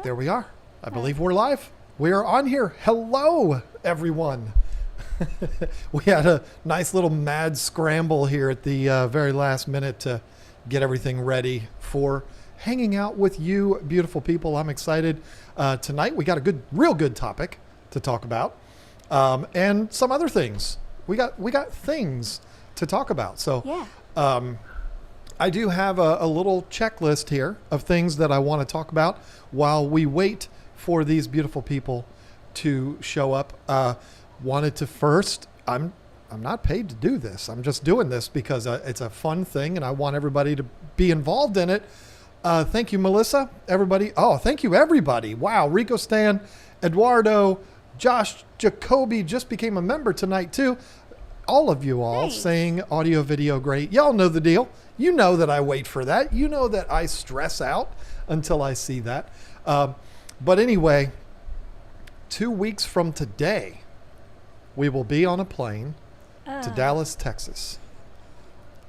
There we are. I believe we're live. We are on here. Hello, everyone. We had a nice little mad scramble here at the very last minute to get everything ready for hanging out with you beautiful people. I'm excited. Tonight we got a real good topic to talk about, and some other things. We got things to talk about. So yeah. I do have a little checklist here of things that I want to talk about while we wait for these beautiful people to show up. Wanted to first, I'm not paid to do this. I'm just doing this because it's a fun thing and I want everybody to be involved in it. Thank you, Melissa. Everybody. Oh, thank you, everybody. Wow. Rico Stan, Eduardo, Josh Jacoby just became a member tonight too. All of you all saying audio, video, great. Y'all know the deal. You know that I wait for that. You know that I stress out until I see that. But anyway, 2 weeks from today, we will be on a plane to Dallas, Texas,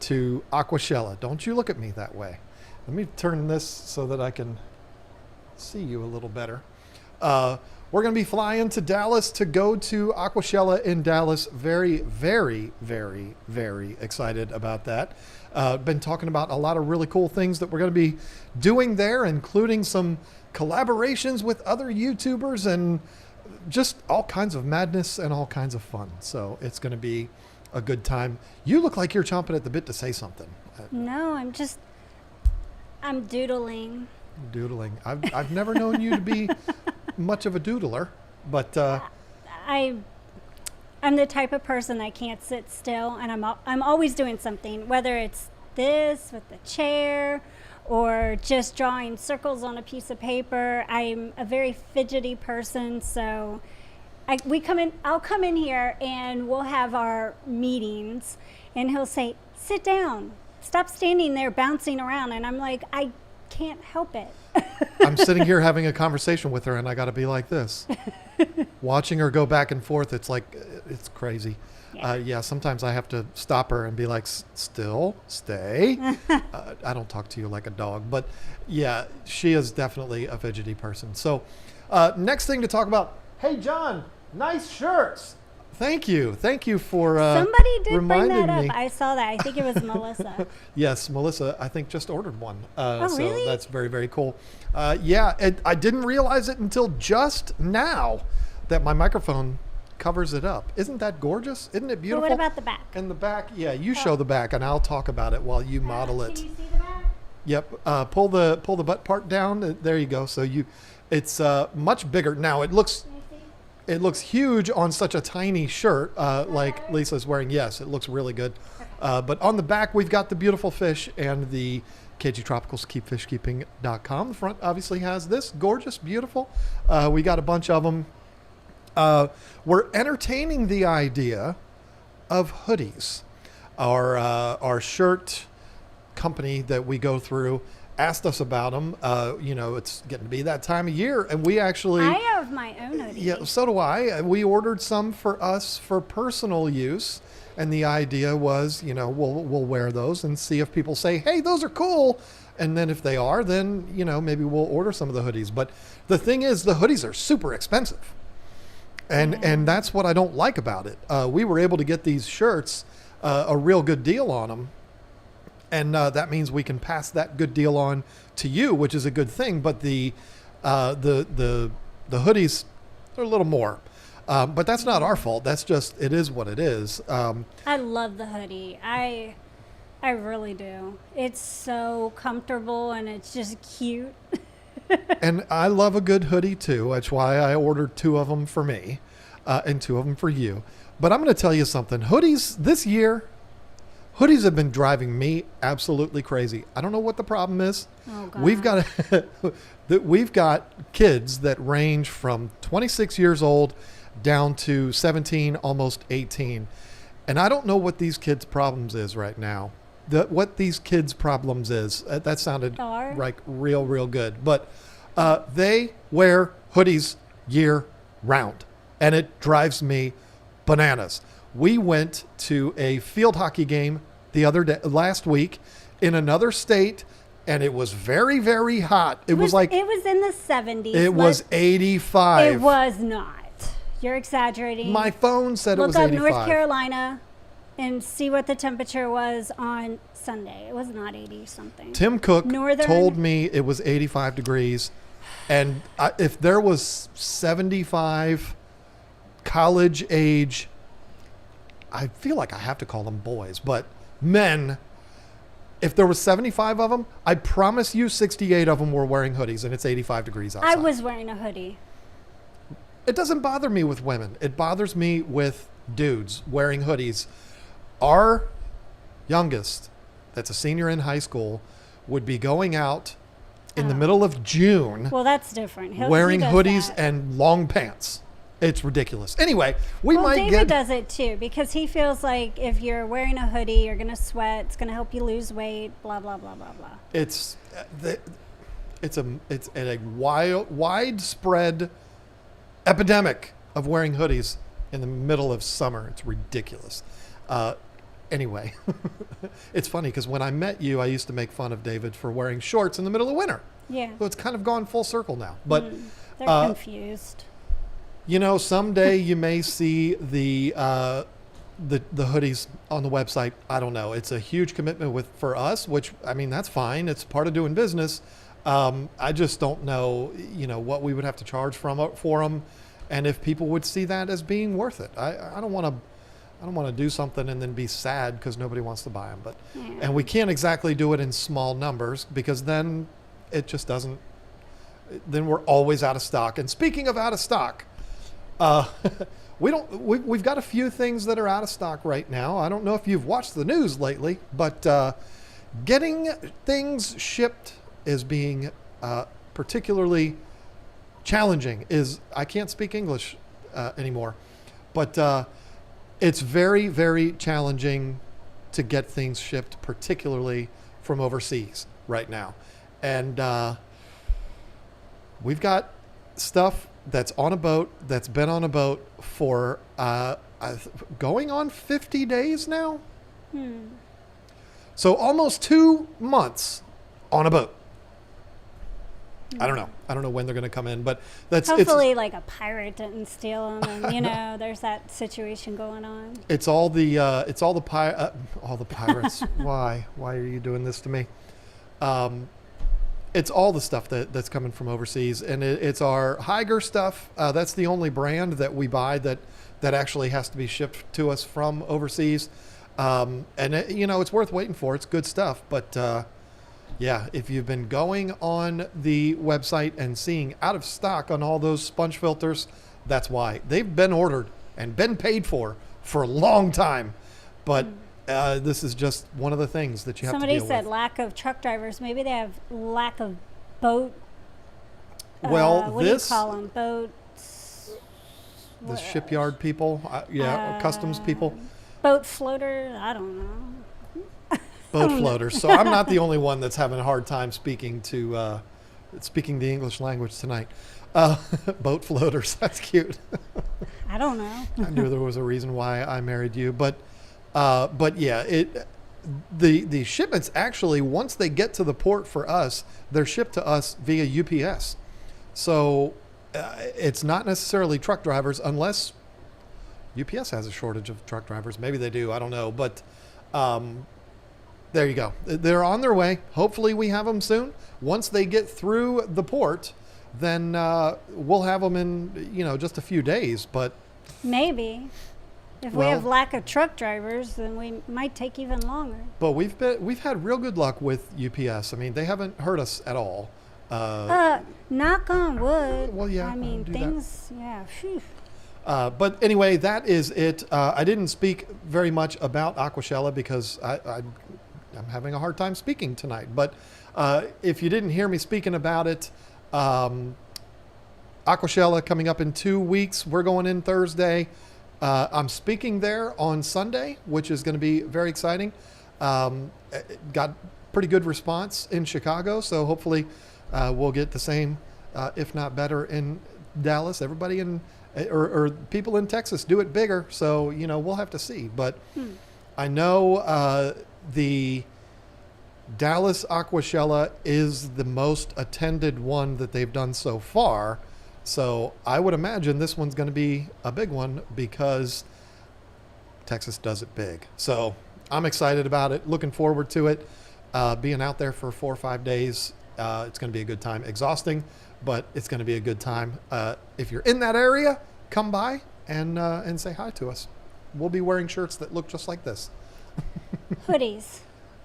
to Aquashella. Don't you look at me that way. Let me turn this so that I can see you a little better. We're going to be flying to Dallas to go to Aquashella in Dallas. Very, very, very, very excited about that. Been talking about a lot of really cool things that we're going to be doing there, including some collaborations with other YouTubers and just all kinds of madness and all kinds of fun. So it's going to be a good time. You look like you're chomping at the bit to say something. No, I'm doodling. Doodling. I've never known you to be much of a doodler, but I'm the type of person I can't sit still, and I'm always doing something, whether it's this with the chair or just drawing circles on a piece of paper. I'm a very fidgety person, so I'll come in here and we'll have our meetings, and he'll say, "Sit down, stop standing there bouncing around," and I'm like, I can't help it. I'm sitting here having a conversation with her and I got to be like this. Watching her go back and forth, it's like, it's crazy. Yeah, sometimes I have to stop her and be like, still, stay. I don't talk to you like a dog, but yeah, she is definitely a fidgety person. So next thing to talk about, hey, John, nice shirts. Thank you for somebody did bring reminding that up. me. I saw that. I think it was Melissa. Yes, Melissa, I think just ordered one. So really? That's very, very cool. Yeah, I didn't realize it until just now that my microphone covers it up. Isn't that gorgeous? Isn't it beautiful? But what about the back? And the back, yeah, you show the back and I'll talk about it while you model it. Can you see the back? Yep. Pull the butt part down. There you go. So it's much bigger. Now it looks huge on such a tiny shirt like Lisa's wearing. Yes, it looks really good. But on the back, we've got the beautiful fish and the KG Tropicals, keepfishkeeping.com. The front obviously has this gorgeous, beautiful. We got a bunch of them. We're entertaining the idea of hoodies. Our shirt company that we go through asked us about them. It's getting to be that time of year, and we actually... I have my own hoodie. Yeah, so do I. We ordered some for us for personal use, and the idea was, we'll wear those and see if people say, hey, those are cool. And then if they are, then, maybe we'll order some of the hoodies. But the thing is, the hoodies are super expensive. And that's what I don't like about it. We were able to get these shirts a real good deal on them. And that means we can pass that good deal on to you, which is a good thing. But the hoodies are a little more. But that's not our fault. That's just, it is what it is. I love the hoodie. I really do. It's so comfortable and it's just cute. And I love a good hoodie too. That's why I ordered 2 of them for me and 2 of them for you. But I'm going to tell you something. Hoodies this year, hoodies have been driving me absolutely crazy. I don't know what the problem is. Oh, God. We've got kids that range from 26 years old down to 17, almost 18. And I don't know what these kids' problems is right now. What these kids' problems is. That sounded like real good. But they wear hoodies year round. And it drives me bananas. We went to a field hockey game last week in another state, and it was very, very hot. It was like it was in the 70s. it was 85. It was not. You're exaggerating. My phone said it was Look 85. up North Carolina and see what the temperature was on Sunday. It was not 80 something. Tim Cook Northern- told me it was 85 degrees. And if there was 75 college age, I feel like I have to call them boys, but men, if there was 75 of them, I promise you 68 of them were wearing hoodies, and it's 85 degrees outside. I was wearing a hoodie. It doesn't bother me with women. It bothers me with dudes wearing hoodies. Our youngest, that's a senior in high school, would be going out in the middle of June Well, that's different. wearing he does hoodies that. and long pants. It's ridiculous. Anyway, we Well, might David get... does it too because he feels like if you're wearing a hoodie, you're going to sweat. It's going to help you lose weight. Blah blah blah blah blah. It's a widespread epidemic of wearing hoodies in the middle of summer. It's ridiculous. Anyway, it's funny because when I met you, I used to make fun of David for wearing shorts in the middle of winter. Yeah. So it's kind of gone full circle now. But They're confused. you know, someday you may see the hoodies on the website. I don't know. It's a huge commitment for us, which, I mean, that's fine. It's part of doing business. I just don't know, you know, what we would have to charge for them, and if people would see that as being worth it. I don't want to do something and then be sad because nobody wants to buy them. But and we can't exactly do it in small numbers because then it just doesn't. Then we're always out of stock. And speaking of out of stock, we've got a few things that are out of stock right now. I don't know if you've watched the news lately, but getting things shipped is being particularly challenging. I can't speak English anymore, but it's very, very challenging to get things shipped, particularly from overseas right now. And we've got stuff that's on a boat, that's been on a boat for going on 50 days now. So almost 2 months on a boat. I don't know when they're going to come in, but Hopefully like a pirate didn't steal them, and you know there's that situation going on. It's all the pirates. Why are you doing this to me? It's all the stuff that's coming from overseas, and it's our Higer stuff. That's the only brand that we buy that actually has to be shipped to us from overseas. And it's worth waiting for. It's good stuff, but yeah, if you've been going on the website and seeing out of stock on all those sponge filters, that's why. They've been ordered and been paid for a long time, but this is just one of the things that you have to deal with. Somebody said lack of truck drivers. Maybe they have lack of boat. Well, what do you call them? Boats. The shipyard people, customs people. Boat floaters. I don't know. Boat floaters. So I'm not the only one that's having a hard time speaking the English language tonight. Boat floaters. That's cute. I don't know. I knew there was a reason why I married you, but yeah, the shipments actually, once they get to the port for us, they're shipped to us via UPS. So it's not necessarily truck drivers unless UPS has a shortage of truck drivers. Maybe they do. I don't know. But there you go. They're on their way. Hopefully we have them soon. Once they get through the port, then we'll have them in, just a few days. But maybe. If we have lack of truck drivers, then we might take even longer. But we've had real good luck with UPS. I mean, they haven't hurt us at all. Knock on wood. Well, yeah. I mean, things. Yeah. Phew. But anyway, that is it. I didn't speak very much about Aquashella because I'm having a hard time speaking tonight. But if you didn't hear me speaking about it, Aquashella coming up in 2 weeks. We're going in Thursday. I'm speaking there on Sunday, which is going to be very exciting. Got pretty good response in Chicago, so hopefully we'll get the same, if not better, in Dallas. Everybody or people in Texas do it bigger, so we'll have to see. But I know the Dallas Aquashella is the most attended one that they've done so far. So I would imagine this one's going to be a big one because Texas does it big. So I'm excited about it. Looking forward to it. Being out there for 4 or 5 days. It's going to be a good time. Exhausting, but it's going to be a good time. If you're in that area, come by and say hi to us. We'll be wearing shirts that look just like this. Hoodies.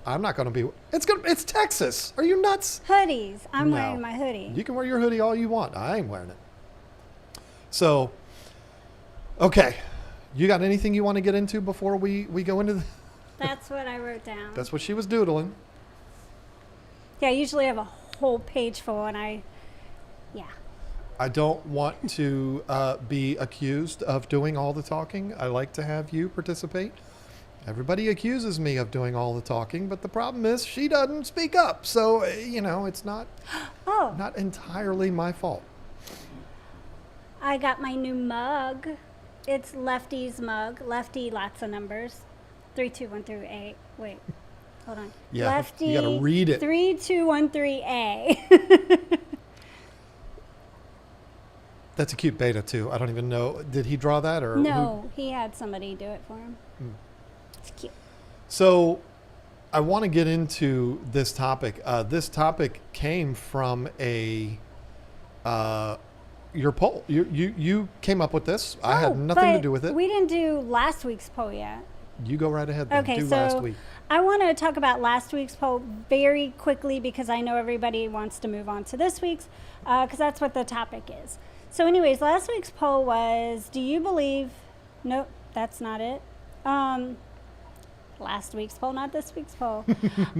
I'm not going to be. It's Texas. Are you nuts? Hoodies. I'm No. wearing my hoodie. You can wear your hoodie all you want. I ain't wearing it. So, okay. You got anything you want to get into before we go into the... That's what I wrote down. That's what she was doodling. Yeah, I usually have a whole page full, and yeah. I don't want to be accused of doing all the talking. I like to have you participate. Everybody accuses me of doing all the talking, but the problem is she doesn't speak up. So, it's not not entirely my fault. I got my new mug. It's Lefty's mug. Lefty, lots of numbers. 32138. Wait, hold on. Yeah, Lefty, you got to read it. 3213A. That's a cute beta, too. I don't even know. Did he draw that? Or No, he had somebody do it for him. It's cute. So I want to get into this topic. This topic came from your poll. You came up with this. I had nothing to do with it. We didn't do last week's poll yet. You go right ahead then. Okay, Do so last week. I want to talk about last week's poll very quickly because I know everybody wants to move on to this week's because that's what the topic is. So anyways, last week's poll was, do you believe... Nope, that's not it. Last week's poll, not this week's poll.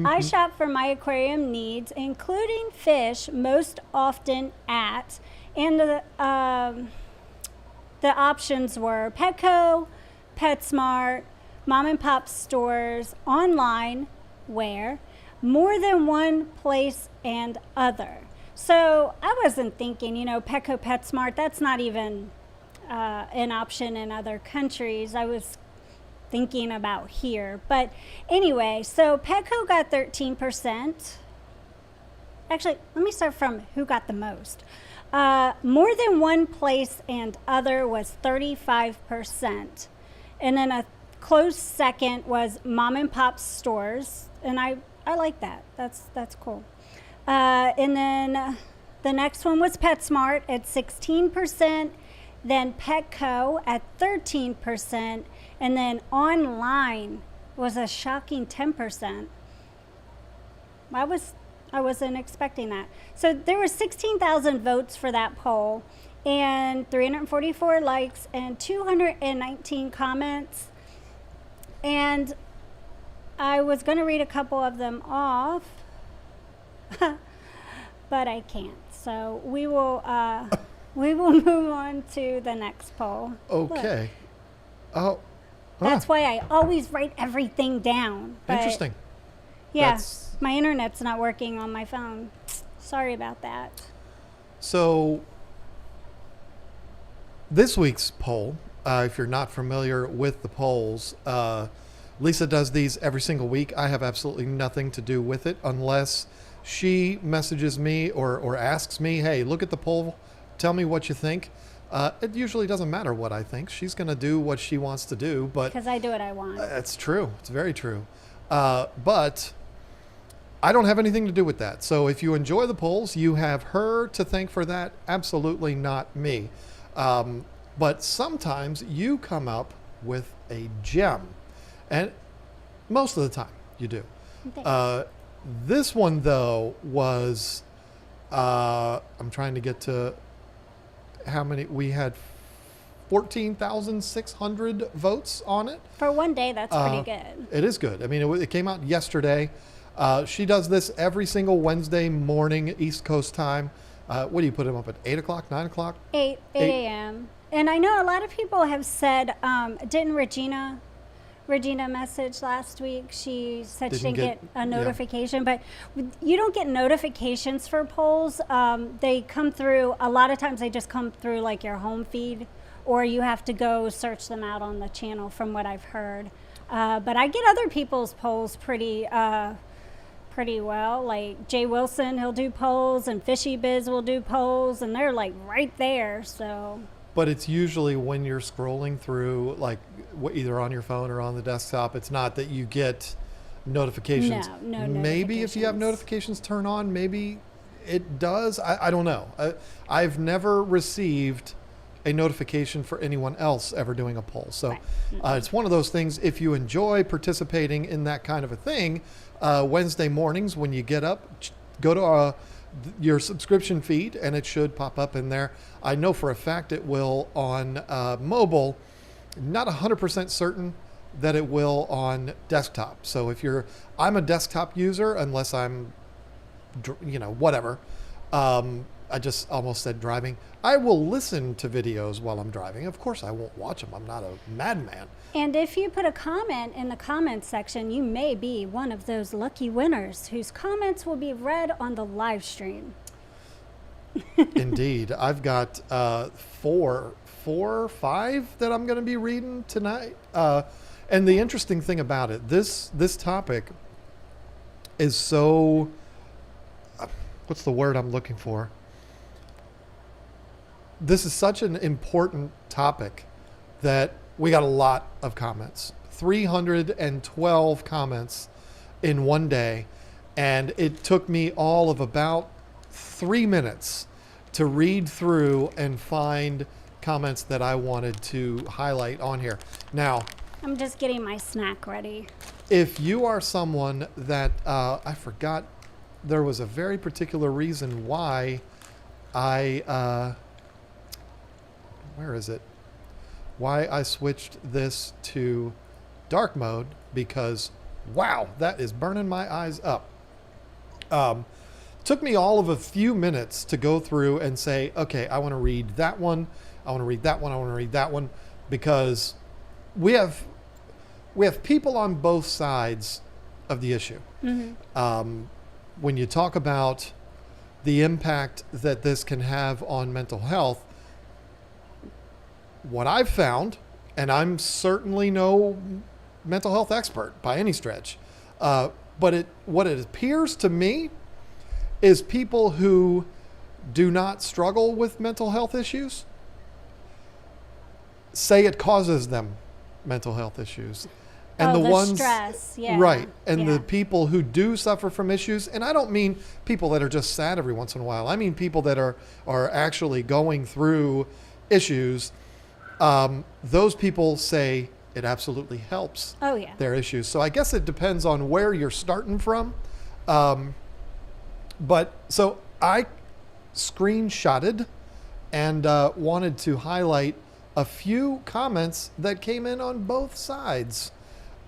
I shop for my aquarium needs, including fish, most often at... And the options were Petco, PetSmart, mom and pop stores, online, where, more than one place, and other. So I wasn't thinking, Petco, PetSmart, that's not even an option in other countries. I was thinking about here. But anyway, so Petco got 13%. Actually, let me start from who got the most. More than one place and other was 35%. And then a close second was mom and pop stores. And I like that. That's cool. And then the next one was PetSmart at 16%. Then Petco at 13%. And then online was a shocking 10%. I wasn't expecting that. So there were 16,000 votes for that poll and 344 likes and 219 comments. And I was going to read a couple of them off, but I can't. So we will move on to the next poll. Okay. Look, that's why I always write everything down. Interesting. Yeah, my internet's not working on my phone. Sorry about that. So this week's poll, if you're not familiar with the polls, Lisa does these every single week. I have absolutely nothing to do with it unless she messages me or asks me, hey, look at the poll, tell me what you think. It usually doesn't matter what I think. She's going to do what she wants to do. Because I do what I want. That's true. It's very true. But I don't have anything to do with that. So if you enjoy the polls, you have her to thank for that. Absolutely not me. But sometimes you come up with a gem. And most of the time you do. This one, though, was... I'm trying to get to how many... We had 14,600 votes on it. For one day, that's pretty good. It is good. I mean, it came out yesterday. She does this every single Wednesday morning, East Coast time. What do you put them up at? 8 o'clock, 9 o'clock? 8 a.m. And I know a lot of people have said, didn't Regina message last week? She said she didn't get a notification, but you don't get notifications for polls. They come through, a lot of times they just come through like your home feed, or you have to go search them out on the channel from what I've heard. But I get other people's polls pretty pretty well. Like Jay Wilson, he'll do polls, and Fishy Biz will do polls, and they're like right there. So. But it's usually when you're scrolling through, like either on your phone or on the desktop, it's not that you get notifications. No Maybe if you have notifications turned on, maybe it does. I don't know. I've never received a notification for anyone else ever doing a poll. So Right. it's one of those things. If you enjoy participating in that kind of a thing, Wednesday mornings when you get up, go to your subscription feed and it should pop up in there. I know for a fact it will on mobile. Not 100% certain that it will on desktop. So if I'm a desktop user, unless I'm, whatever. I just almost said driving. I will listen to videos while I'm driving. Of course, I won't watch them. I'm not a madman. And if you put a comment in the comments section, you may be one of those lucky winners whose comments will be read on the live stream. Indeed. I've got 4 or 5 that I'm going to be reading tonight. And the interesting thing about it, this topic is so, what's the word I'm looking for? This is such an important topic that we got a lot of comments. 312 comments in one day. And it took me all of about 3 minutes to read through and find comments that I wanted to highlight on here. Now, I'm just getting my snack ready. if you are someone that, I forgot, there was a very particular reason why where is it? Why I switched this to dark mode, because wow, that is burning my eyes up. Took me all of a few minutes to go through and say, okay, I want to read that one. I want to read that one. I want to read that one, because we have people on both sides of the issue. Mm-hmm. When you talk about the impact that this can have on mental health, what I've found, and I'm certainly no mental health expert by any stretch, but what it appears to me is people who do not struggle with mental health issues say it causes them mental health issues. And the ones, stress, yeah. right. And Yeah. the people who do suffer from issues, and I don't mean people that are just sad every once in a while. I mean people that are actually going through issues. Those people say it absolutely helps Oh, yeah. their issues. So I guess it depends on where you're starting from. But so I screenshotted and wanted to highlight a few comments that came in on both sides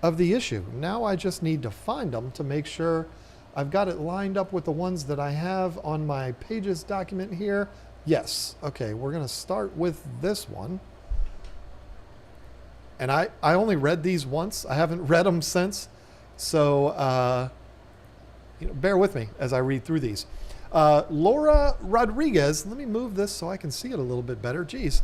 of the issue. Now I just need to find them to make sure I've got it lined up with the ones that I have on my pages document here. Yes. Okay, we're going to start with this one. And I only read these once. I haven't read them since. So bear with me as I read through these. Laura Rodriguez, let me move this so I can see it a little bit better. Geez.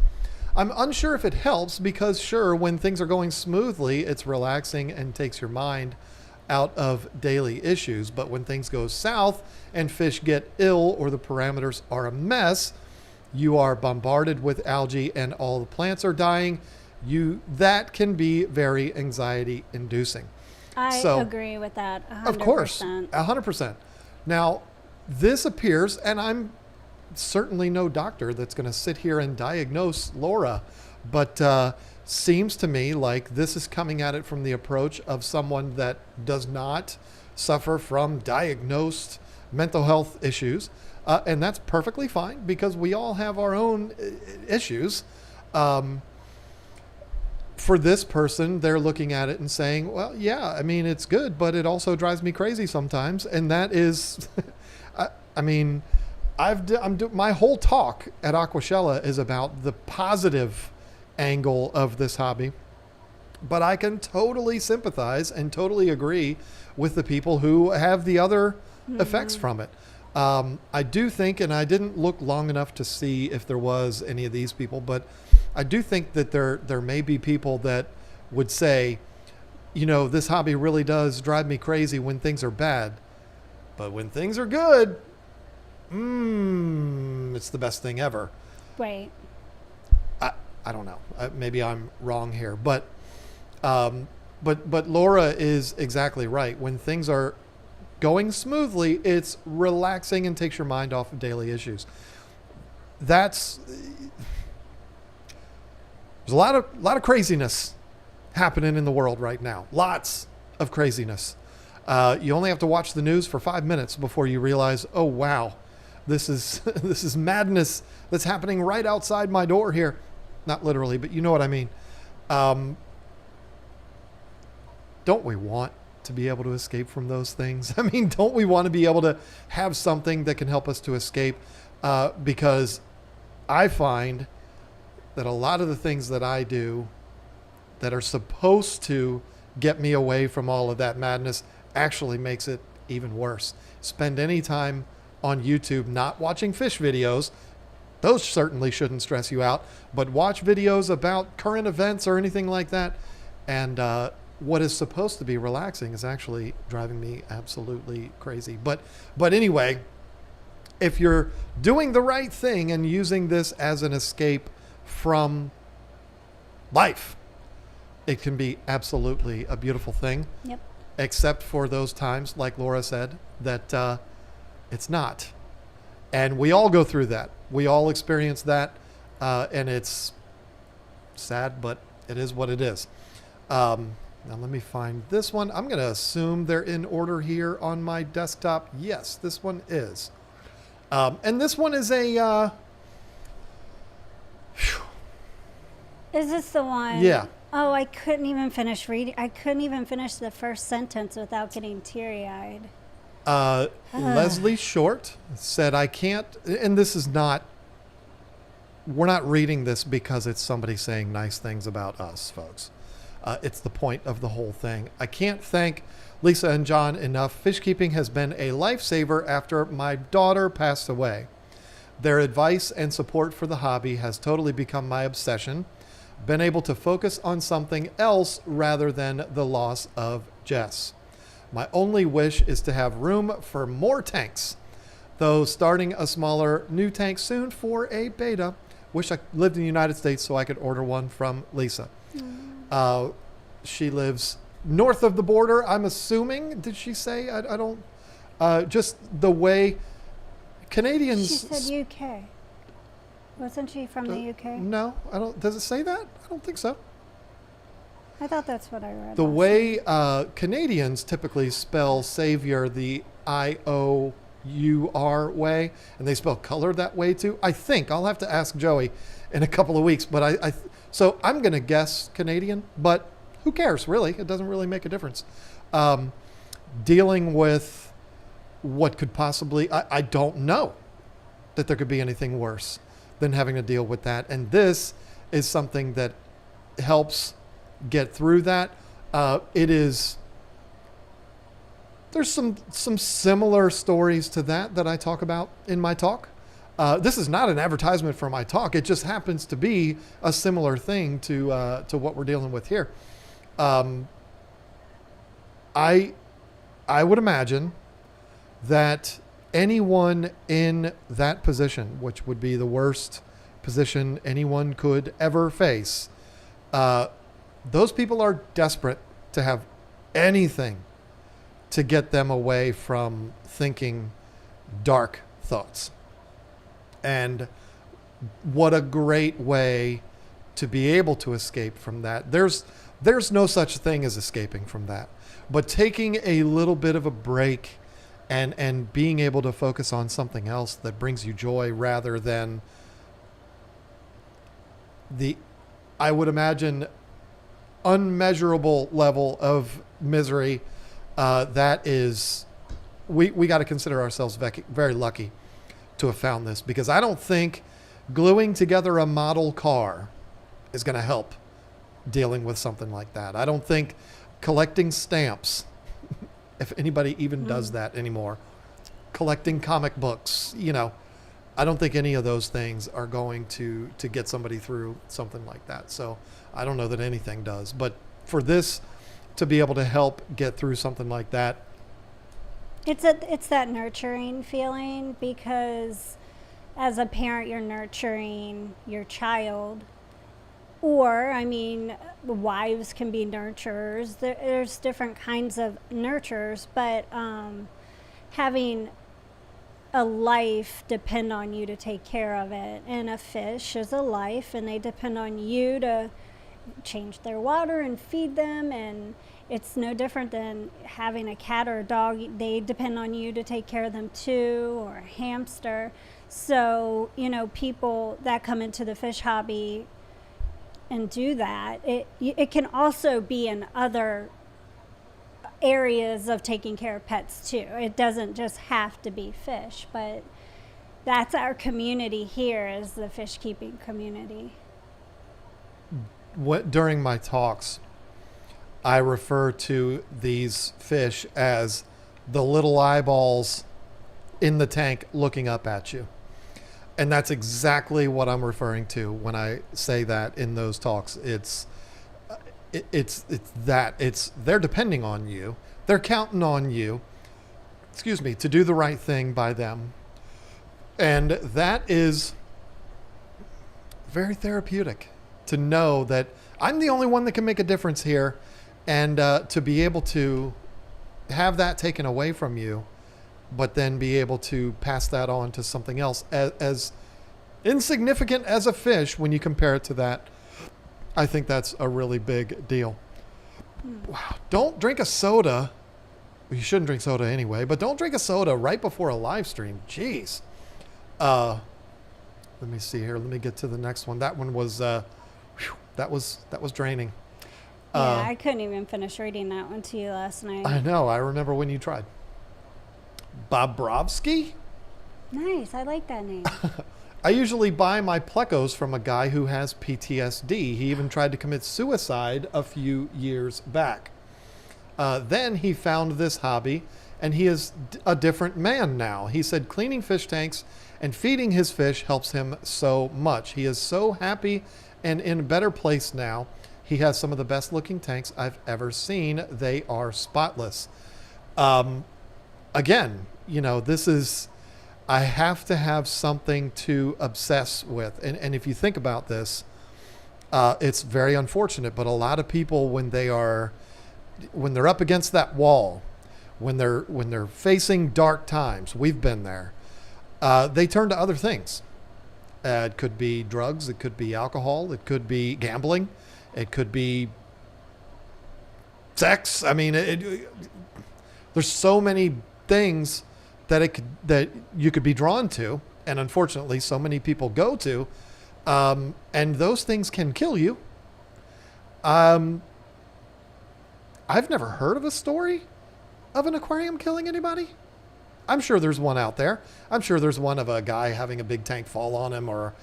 I'm unsure if it helps because sure, when things are going smoothly, it's relaxing and takes your mind out of daily issues. But when things go south and fish get ill or the parameters are a mess, you are bombarded with algae and all the plants are dying. That can be very anxiety inducing. I agree with that 100%. Of course, 100%. Now, this appears, and I'm certainly no doctor that's going to sit here and diagnose Laura, but seems to me like this is coming at it from the approach of someone that does not suffer from diagnosed mental health issues. And that's perfectly fine because we all have our own issues. For this person, they're looking at it and saying, well, yeah, I mean, it's good, but it also drives me crazy sometimes. And that is, I mean, my whole talk at Aquashella is about the positive angle of this hobby, but I can totally sympathize and totally agree with the people who have the other effects from it. I do think, and I didn't look long enough to see if there was any of these people, but I do think that there may be people that would say, this hobby really does drive me crazy when things are bad. But when things are good, it's the best thing ever. Right. I don't know. Maybe I'm wrong here, but Laura is exactly right. When things are going smoothly, it's relaxing and takes your mind off of daily issues. There's a lot of craziness happening in the world right now. Lots of craziness. You only have to watch the news for 5 minutes before you realize, oh wow, this is this is madness that's happening right outside my door here. Not literally, but you know what I mean. Don't we want to be able to escape from those things? I mean, don't we want to be able to have something that can help us to escape? Because I find that a lot of the things that I do that are supposed to get me away from all of that madness actually makes it even worse. Spend any time on YouTube not watching fish videos. Those certainly shouldn't stress you out, but watch videos about current events or anything like that. And what is supposed to be relaxing is actually driving me absolutely crazy. But anyway, if you're doing the right thing and using this as an escape from life, it can be absolutely a beautiful thing. Yep. Except for those times, like Laura said, that it's not. And we all go through that. We all experience that. And it's sad, but it is what it is. Now let me find this one. I'm going to assume they're in order here on my desktop. Yes, this one is. And this one is a... Is this the one? Yeah. Oh, I couldn't even finish reading. I couldn't even finish the first sentence without getting teary-eyed. Leslie Short said, I can't, and this is not, we're not reading this because it's somebody saying nice things about us, folks. It's the point of the whole thing. I can't thank Lisa and John enough. Fishkeeping has been a lifesaver after my daughter passed away. Their advice and support for the hobby has totally become my obsession. Been able to focus on something else rather than the loss of Jess. My only wish is to have room for more tanks, though starting a smaller new tank soon for a beta. Wish I lived in the United States so I could order one from Lisa. She lives north of the border, I'm assuming. Did she say? I don't... just the way Canadians... She said UK. Wasn't she from the UK? No, I don't... Does it say that? I don't think so. I thought that's what I read. The way Canadians typically spell savior the I-O-U-R way, and they spell color that way too. I think I'll have to ask Joey in a couple of weeks, but so I'm going to guess Canadian, but who cares really? It doesn't really make a difference. Dealing with what could possibly, I don't know that there could be anything worse than having to deal with that. And this is something that helps get through that. There's some similar stories to that I talk about in my talk. This is not an advertisement for my talk. It just happens to be a similar thing to what we're dealing with here. I would imagine that anyone in that position, which would be the worst position anyone could ever face, those people are desperate to have anything to get them away from thinking dark thoughts. And what a great way to be able to escape from that. There's no such thing as escaping from that. But taking a little bit of a break and being able to focus on something else that brings you joy rather than I would imagine, unmeasurable level of misery. That is, we got to consider ourselves very lucky to have found this, because I don't think gluing together a model car is going to help dealing with something like that. I don't think collecting stamps, if anybody even does that anymore, collecting comic books, I don't think any of those things are going to get somebody through something like that. So I don't know that anything does. But for this to be able to help get through something like that, It's that nurturing feeling, because as a parent you're nurturing your child, or I mean, wives can be nurturers. There's different kinds of nurturers, but having a life depend on you to take care of it, and a fish is a life, and they depend on you to change their water and feed them. And it's no different than having a cat or a dog. They depend on you to take care of them too, or a hamster. So, people that come into the fish hobby and do that, it can also be in other areas of taking care of pets too. It doesn't just have to be fish, but that's our community here, is the fish keeping community. During my talks, I refer to these fish as the little eyeballs in the tank looking up at you. And that's exactly what I'm referring to when I say that in those talks. It's they're depending on you. They're counting on you, to do the right thing by them. And that is very therapeutic, to know that I'm the only one that can make a difference here. And to be able to have that taken away from you, but then be able to pass that on to something else as insignificant as a fish when you compare it to that, I think that's a really big deal. Wow. Don't drink a soda. Well, you shouldn't drink soda anyway, but don't drink a soda right before a live stream. Jeez. Let me see here. Let me get to the next one. That one was, that was draining. Yeah, I couldn't even finish reading that one to you last night. I know. I remember when you tried. Bobrovsky? Nice. I like that name. I usually buy my plecos from a guy who has PTSD. He even tried to commit suicide a few years back. Then he found this hobby, and he is a different man now. He said cleaning fish tanks and feeding his fish helps him so much. He is so happy and in a better place now. He has some of the best looking tanks I've ever seen. They are spotless. Again, this is, I have to have something to obsess with. And if you think about this, it's very unfortunate, but a lot of people, when they're up against that wall, when they're facing dark times, we've been there, they turn to other things. It could be drugs. It could be alcohol. It could be gambling. It could be sex. I mean, there's so many things that you could be drawn to, and unfortunately, so many people go to, and those things can kill you. I've never heard of a story of an aquarium killing anybody. I'm sure there's one out there. I'm sure there's one of a guy having a big tank fall on him or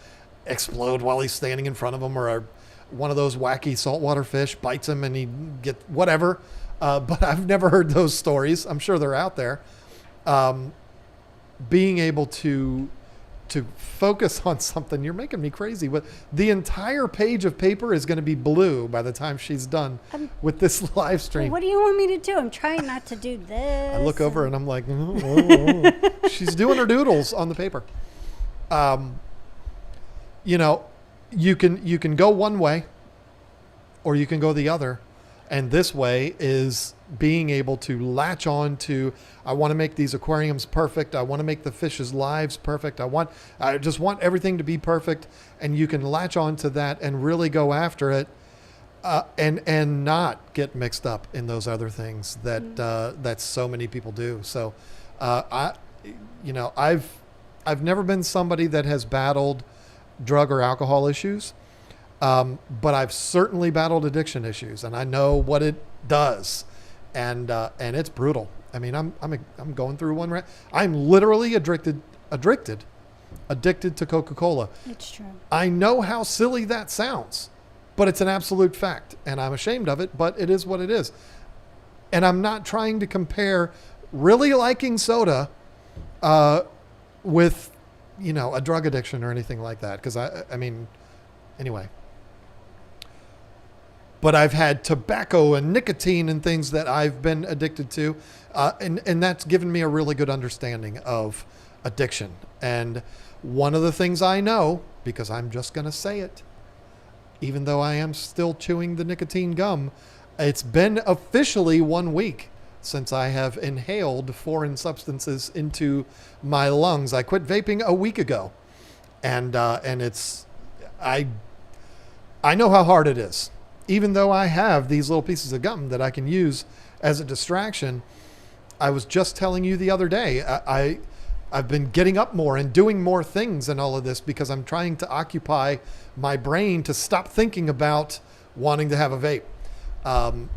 explode while he's standing in front of him, or one of those wacky saltwater fish bites him and he get whatever. But I've never heard those stories. I'm sure they're out there. Being able to focus on something, you're making me crazy. But the entire page of paper is going to be blue by the time she's done with this live stream. What do you want me to do? I'm trying not to do this. I look over and I'm like, oh. She's doing her doodles on the paper. You can go one way or you can go the other. And this way is being able to latch on to, I want to make these aquariums perfect. I want to make the fish's lives perfect. I just want everything to be perfect. And you can latch on to that and really go after it, and not get mixed up in those other things that so many people do. So, I've never been somebody that has battled drug or alcohol issues. But I've certainly battled addiction issues, and I know what it does, and it's brutal. I mean, I'm going through one right. I'm literally addicted to Coca-Cola. It's true. I know how silly that sounds, but it's an absolute fact, and I'm ashamed of it, but it is what it is. And I'm not trying to compare really liking soda with a drug addiction or anything like that, because I mean, anyway. but I've had tobacco and nicotine and things that I've been addicted to. And that's given me a really good understanding of addiction. And one of the things I know, because I'm just going to say it, even though I am still chewing the nicotine gum, it's been officially 1 week since I have inhaled foreign substances into my lungs. I quit vaping a week ago. And it's, I know how hard it is. Even though I have these little pieces of gum that I can use as a distraction, I was just telling you the other day, I've been getting up more and doing more things and all of this because I'm trying to occupy my brain to stop thinking about wanting to have a vape.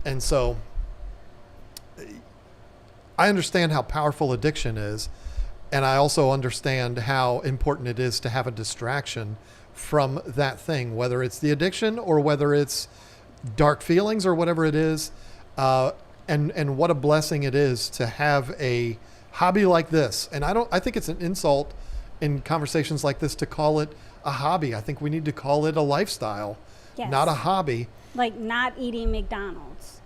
And so I understand how powerful addiction is. And I also understand how important it is to have a distraction from that thing, whether it's the addiction or whether it's dark feelings or whatever it is. And what a blessing it is to have a hobby like this. And I think it's an insult in conversations like this to call it a hobby. I think we need to call it a lifestyle, Yes. not a hobby. Like not eating McDonald's.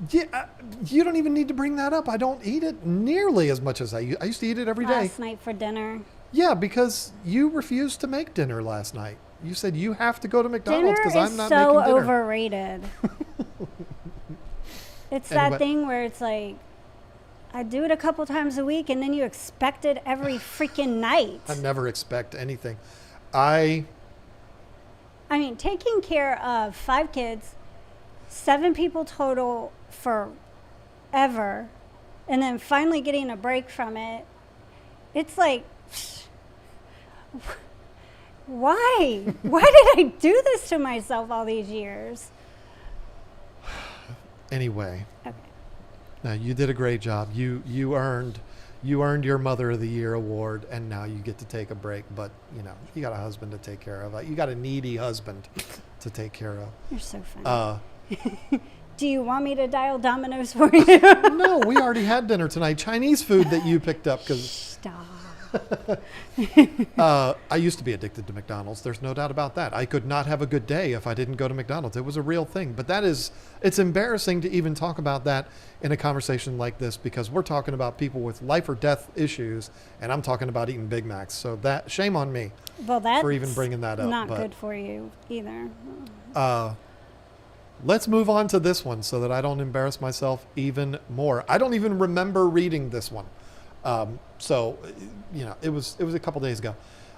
Yeah, you don't even need to bring that up. I don't eat it nearly as much as I used to eat it every day. Last night for dinner. Yeah, because you refused to make dinner last night. You said you have to go to McDonald's because I'm not so making dinner. overrated. It's Anyway. that thing where it's like, I do it a couple times a week and then you expect it every freaking night. I never expect anything. I I mean, taking care of 5 kids, 7 people total forever, and then finally getting a break from it, it's like, why? Why did I do this to myself all these years? Anyway. Okay. No, you did a great job. You earned your Mother of the Year award, and now you get to take a break. But you got a husband to take care of. You got a needy husband to take care of. You're so funny. Do you want me to dial Domino's for you? No, we already had dinner tonight. Chinese food that you picked up because Stop. I used to be addicted to McDonald's. There's no doubt about that. I could not have a good day if I didn't go to McDonald's. It was a real thing. But it's embarrassing to even talk about that in a conversation like this because we're talking about people with life or death issues, and I'm talking about eating Big Macs. So that shame on me Well, that's for even bringing that up. not But, good for you either. let's move on to this one so that I don't embarrass myself even more. I don't even remember reading this one. So it was a couple days ago.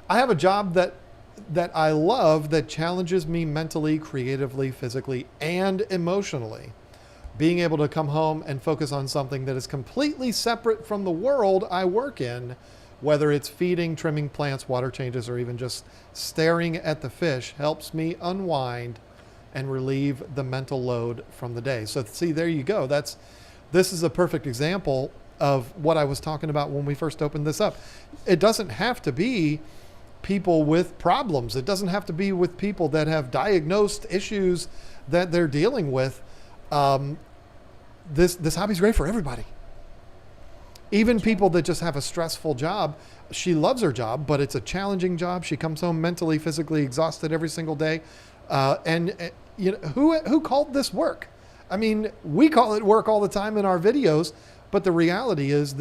I have a job that I love that challenges me mentally, creatively, physically, and emotionally. Being able to come home and focus on something that is completely separate from the world I work in, whether it's feeding, trimming plants, water changes, or even just staring at the fish, helps me unwind and relieve the mental load from the day. So see, there you go. This is a perfect example of what I was talking about when we first opened this up. It doesn't have to be people with problems. It doesn't have to be with people that have diagnosed issues that they're dealing with. This hobby's great for everybody. Even people that just have a stressful job. She loves her job, but it's a challenging job. She comes home mentally, physically exhausted every single day. Who called this work? I mean, we call it work all the time in our videos, but the reality is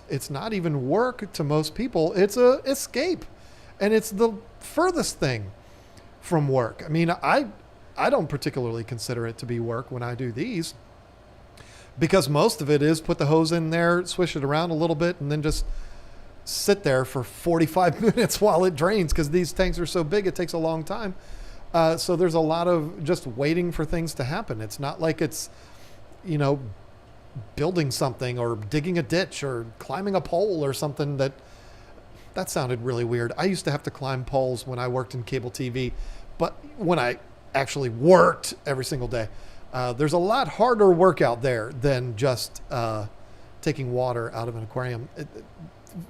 it's not even work to most people. It's a escape, and it's the furthest thing from work. I mean, I don't particularly consider it to be work when I do these, because most of it is put the hose in there, swish it around a little bit, and then just sit there for 45 minutes while it drains, because these tanks are so big, it takes a long time. So there's a lot of just waiting for things to happen. It's not like it's, building something or digging a ditch or climbing a pole or something. That sounded really weird. I used to have to climb poles when I worked in cable TV, but when I actually worked every single day, there's a lot harder work out there than just taking water out of an aquarium.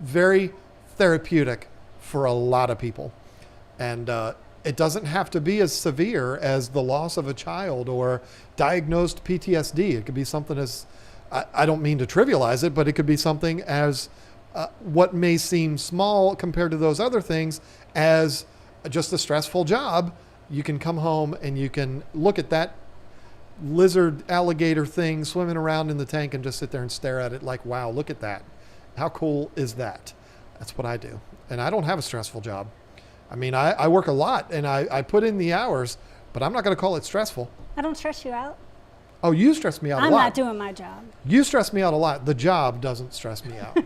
Very therapeutic for a lot of people. And it doesn't have to be as severe as the loss of a child or diagnosed PTSD. It could be something as, I don't mean to trivialize it, but it could be something as what may seem small compared to those other things as just a stressful job You can come home and you can look at that lizard alligator thing swimming around in the tank and just sit there and stare at it like, wow, look at that. How cool is that? That's what I do. And I don't have a stressful job. I mean, I work a lot and I put in the hours, but I'm not going to call it stressful. I don't stress you out. Oh, you stress me out a lot. I'm not doing my job. You stress me out a lot. The job doesn't stress me out.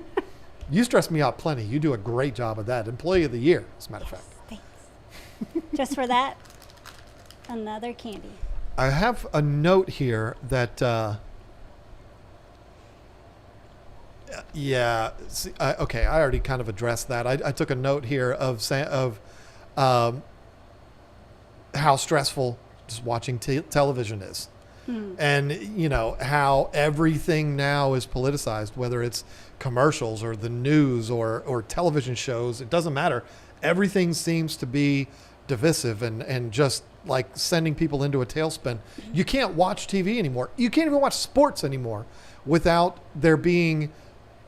You stress me out plenty. You do a great job of that. Employee of the year, as a matter of fact. Thanks. Just for that, another candy. I have a note here that, okay, I already kind of addressed that. I took a note here of how stressful just watching television is. And, you know, how everything now is politicized, whether it's commercials or the news or television shows. It doesn't matter. Everything seems to be divisive and just like sending people into a tailspin. You can't watch TV anymore. You can't even watch sports anymore without there being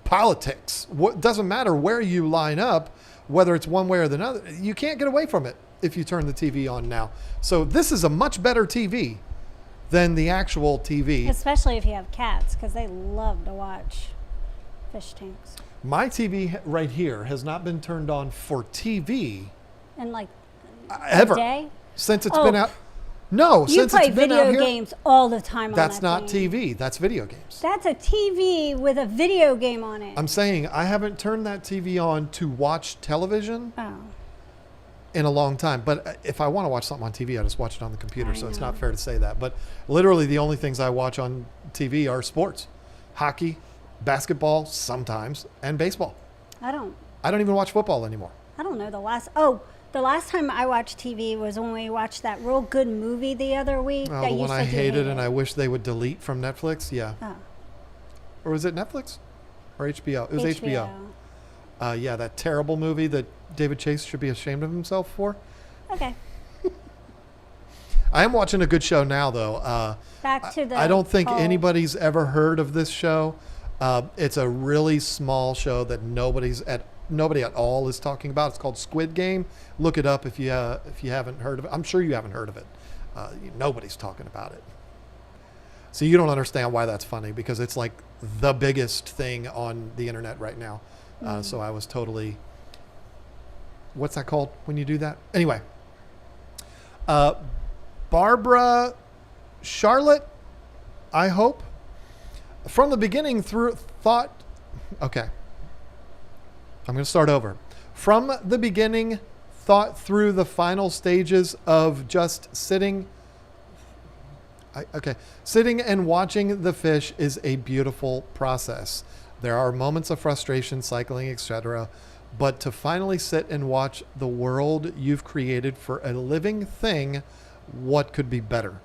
politics. It doesn't matter where you line up, whether it's one way or the other. You can't get away from it if you turn the TV on now. So this is a much better TV than the actual TV. Especially if you have cats, because they love to watch fish tanks. My TV right here has not been turned on for TV And like ever a day? since it's been out. No, You since play it's been out video here. games all the time That's on that not thing. TV. That's video games. That's a TV with a video game on it. I'm saying I haven't turned that TV on to watch television Oh. in a long time. But if I want to watch something on TV, I just watch it on the computer. I So it's know. not fair to say that. But literally the only things I watch on TV are sports, hockey, basketball sometimes, and baseball. I don't even watch football anymore. know the last time I watched TV was when we watched that real good movie the other week. Oh, that the you one said I you hated and I wish they would delete from Netflix. Yeah. Oh. Or was it Netflix or HBO? It was HBO. Yeah, that terrible movie that David Chase should be ashamed of himself for. Okay. I am watching a good show now, though. Back to the I don't think whole- anybody's ever heard of this show. It's a really small show that nobody at all is talking about. It's called Squid Game. Look it up if you haven't heard of it. I'm sure you haven't heard of it. Nobody's talking about it. So you don't understand why that's funny, because it's like the biggest thing on the internet right now. So I was totally, what's that called when you do that? Anyway, Barbara Charlotte, I hope, from the beginning okay, I'm going to start over. From the beginning, thought through the final stages of just sitting and watching the fish is a beautiful process. There are moments of frustration, cycling, etc. But to finally sit and watch the world you've created for a living thing, what could be better?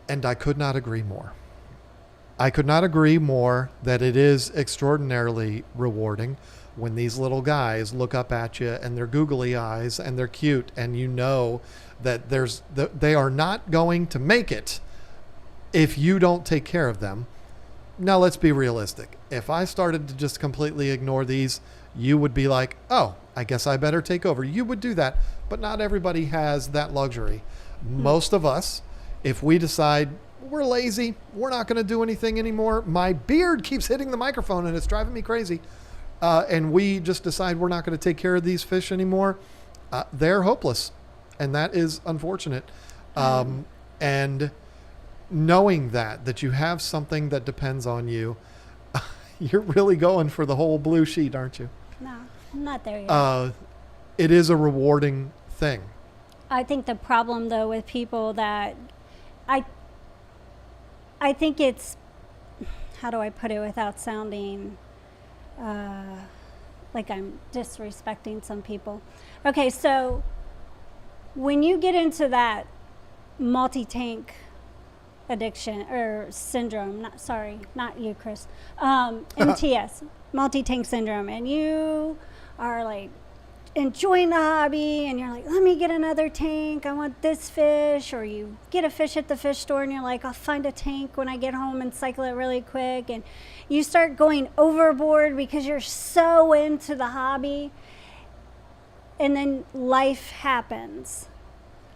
And I could not agree more. I could not agree more that it is extraordinarily rewarding when these little guys look up at you and their googly eyes and they're cute and you know that they are not going to make it if you don't take care of them. Now let's be realistic. If I started to just completely ignore these, you would be like, oh, I guess I better take over. You would do that, but not everybody has that luxury. Most of us, if we decide we're lazy, we're not going to do anything anymore, my beard keeps hitting the microphone and it's driving me crazy, and we just decide we're not going to take care of these fish anymore, they're hopeless. And that is unfortunate. And knowing that you have something that depends on you, you're really going for the whole blue sheet, aren't you? No, I'm not there yet. It is a rewarding thing. I think the problem, though, with people that I think it's, how do I put it without sounding like I'm disrespecting some people? Okay, so when you get into that multi-tank addiction or syndrome, not you, Chris, MTS, multi-tank syndrome, and you are like enjoying the hobby and you're like, let me get another tank, I want this fish, or you get a fish at the fish store and you're like, I'll find a tank when I get home and cycle it really quick, and you start going overboard because you're so into the hobby. and then life happens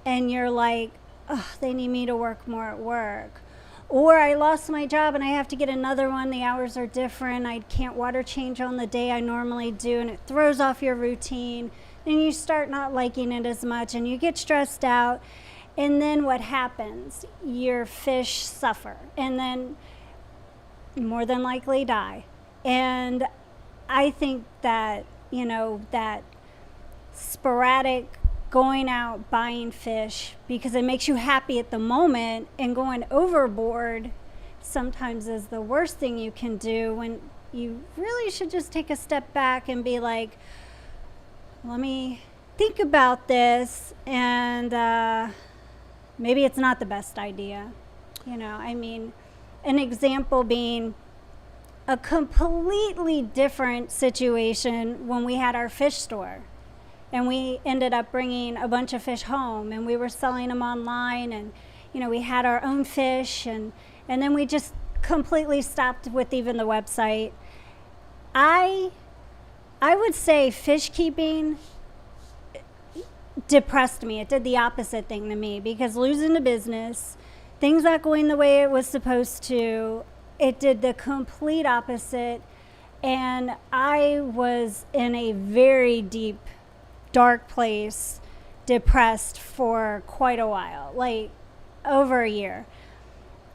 and you're like, oh, they need me to work more at work. Or I lost my job and I have to get another one. The hours are different. I can't water change on the day I normally do, and it throws off your routine. And you start not liking it as much and you get stressed out. And then what happens? Your fish suffer and then more than likely die. And I think that, that sporadic going out buying fish because it makes you happy at the moment and going overboard sometimes is the worst thing you can do, when you really should just take a step back and be like, let me think about this, and maybe it's not the best idea. An example being a completely different situation when we had our fish store. And we ended up bringing a bunch of fish home, and we were selling them online, and we had our own fish, and then we just completely stopped with even the website. I would say fish keeping depressed me. It did the opposite thing to me, because losing the business, things not going the way it was supposed to, it did the complete opposite, and I was in a very deep dark place, depressed for quite a while, like over a year.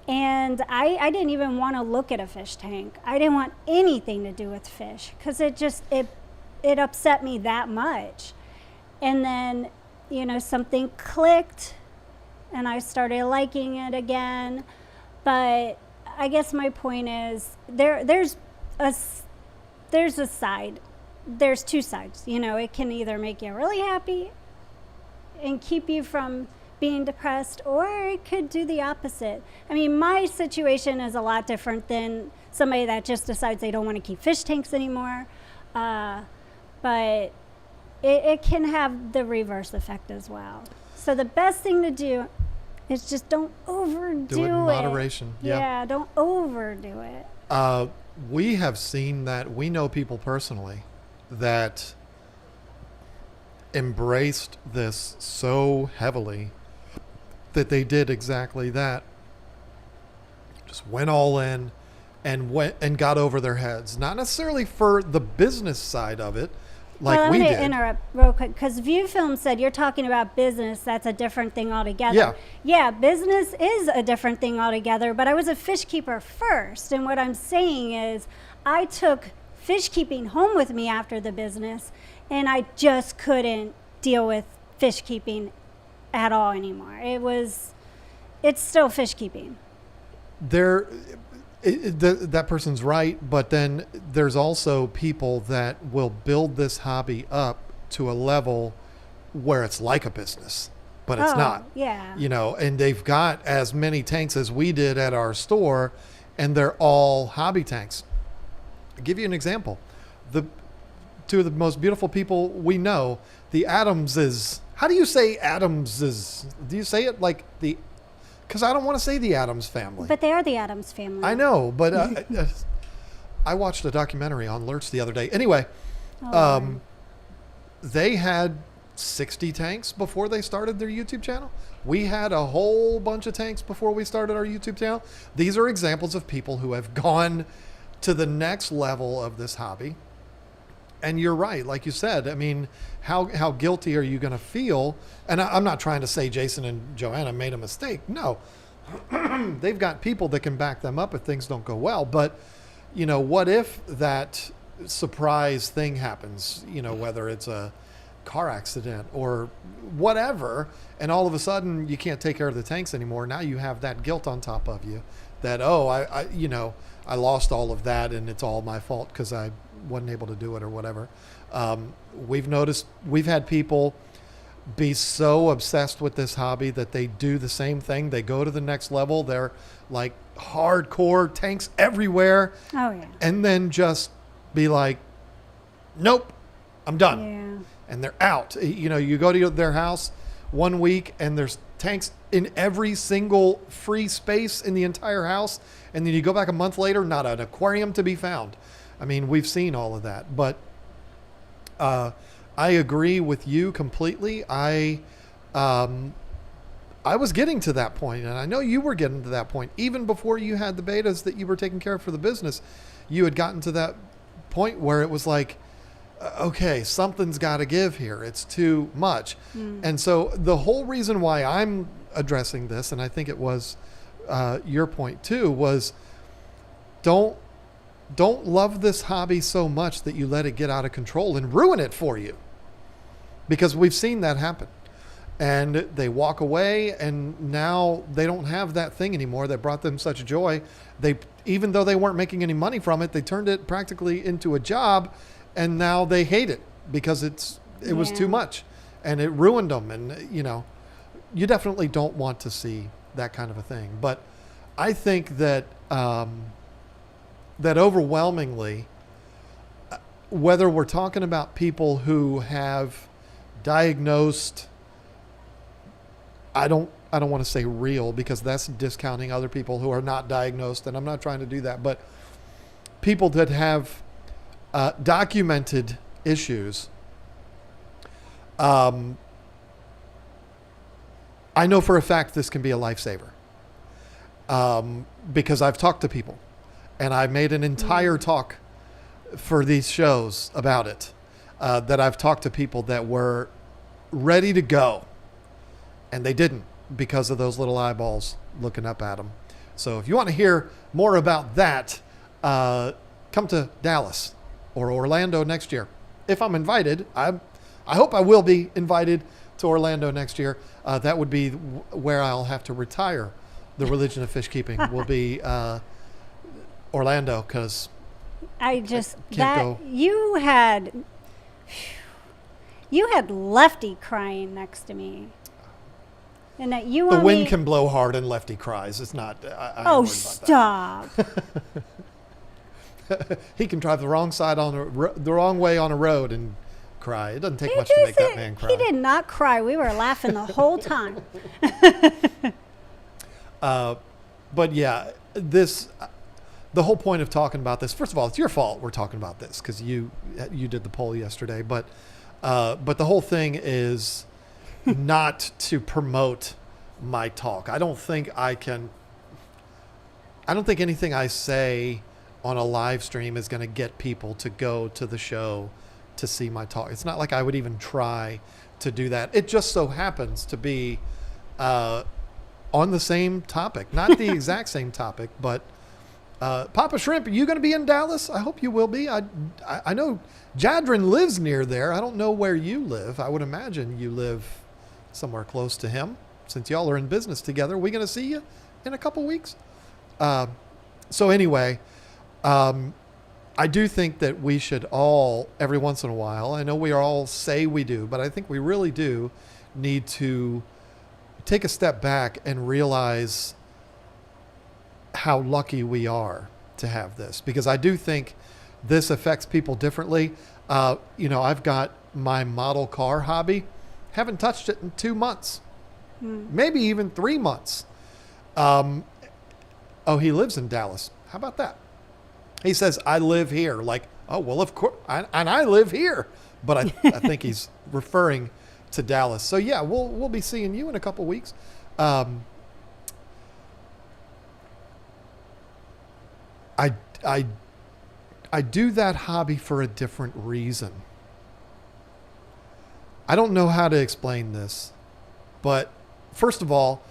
And I didn't even want to look at a fish tank. I didn't want anything to do with fish because it upset me that much. And then, something clicked and I started liking it again. But I guess my point is there's a side. There's two sides. It can either make you really happy and keep you from being depressed, or it could do the opposite. My situation is a lot different than somebody that just decides they don't want to keep fish tanks anymore. But it can have the reverse effect as well. So the best thing to do is just don't overdo it. Do it in moderation. Yeah, don't overdo it. We have seen that. We know people personally that embraced this so heavily that they did exactly that. Just went all in and got over their heads. Not necessarily for the business side of it, like we did. I'm going to interrupt real quick, because ViewFilm said you're talking about business. That's a different thing altogether. Yeah, business is a different thing altogether, but I was a fish keeper first. And what I'm saying is I took fish keeping home with me after the business, and I just couldn't deal with fish keeping at all anymore. It's still fish keeping. That person's right, but then there's also people that will build this hobby up to a level where it's like a business, but it's not. Yeah. And they've got as many tanks as we did at our store, and they're all hobby tanks. I'll give you an example. The two of the most beautiful people we know, the Adamses. How do you say Adamses? Do you say it like the... Because I don't want to say the Addams family. But they are the Addams family. I know, but I watched a documentary on Lurch the other day. Anyway, they had 60 tanks before they started their YouTube channel. We had a whole bunch of tanks before we started our YouTube channel. These are examples of people who have gone to the next level of this hobby. And you're right, like you said. How guilty are you going to feel? And I'm not trying to say Jason and Joanna made a mistake. No, they've got people that can back them up if things don't go well. But, what if that surprise thing happens, whether it's a car accident or whatever, and all of a sudden you can't take care of the tanks anymore. Now you have that guilt on top of you that, I lost all of that and it's all my fault because I wasn't able to do it or whatever. We've had people be so obsessed with this hobby that they do the same thing. They go to the next level. They're like hardcore tanks everywhere. Oh yeah. And then just be like, nope, I'm done. Yeah. And they're out. You go to their house 1 week and there's tanks in every single free space in the entire house. And then you go back a month later, not an aquarium to be found. We've seen all of that, but I agree with you completely. I was getting to that point, and I know you were getting to that point. Even before you had the betas that you were taking care of for the business, you had gotten to that point where it was like, okay, something's got to give here. It's too much. And so the whole reason why I'm addressing this, and I think it was your point too, was don't love this hobby so much that you let it get out of control and ruin it for you. Because we've seen that happen. And they walk away, and now they don't have that thing anymore that brought them such joy. Even though they weren't making any money from it, they turned it practically into a job, and now they hate it because it was too much, and it ruined them. And you definitely don't want to see that kind of a thing. But I think that that overwhelmingly, whether we're talking about people who have diagnosed, I don't want to say real, because that's discounting other people who are not diagnosed, and I'm not trying to do that, but people that have documented issues. I know for a fact this can be a lifesaver, because I've talked to people, and I made an entire talk for these shows about it, that I've talked to people that were ready to go, and they didn't, because of those little eyeballs looking up at them. So if you want to hear more about that, come to Dallas or Orlando next year. If I'm invited, I hope I will be invited to Orlando next year. That would be where I'll have to retire the religion of fish keeping. Will be Orlando, because you had Lefty crying next to me. And that the wind can blow hard and Lefty cries. It's not. Oh, stop! He can drive the wrong side the wrong way on a road and cry. It doesn't take much to make that man cry. He did not cry. We were laughing the whole time. But yeah, the whole point of talking about this. First of all, it's your fault we're talking about this, because you did the poll yesterday. But the whole thing is not to promote my talk. I don't think anything I say on a live stream is going to get people to go to the show to see my talk. It's not like I would even try to do that. It just so happens to be on the same topic, not the exact same topic, but Papa Shrimp, are you going to be in Dallas? I hope you will be. I know Jadrin lives near there. I don't know where you live. I would imagine you live somewhere close to him, since y'all are in business together. Are we going to see you in a couple weeks? So anyway, I do think that we should all, every once in a while, I know we all say we do, but I think we really do need to take a step back and realize how lucky we are to have this, because I do think this affects people differently. I've got my model car hobby. Haven't touched it in 2 months, maybe even 3 months. He lives in Dallas. How about that? He says, I live here. Like, oh, well, of course. And I live here. But I think he's referring to Dallas. So, yeah, we'll be seeing you in a couple weeks. I do that hobby for a different reason. I don't know how to explain this, but first of all,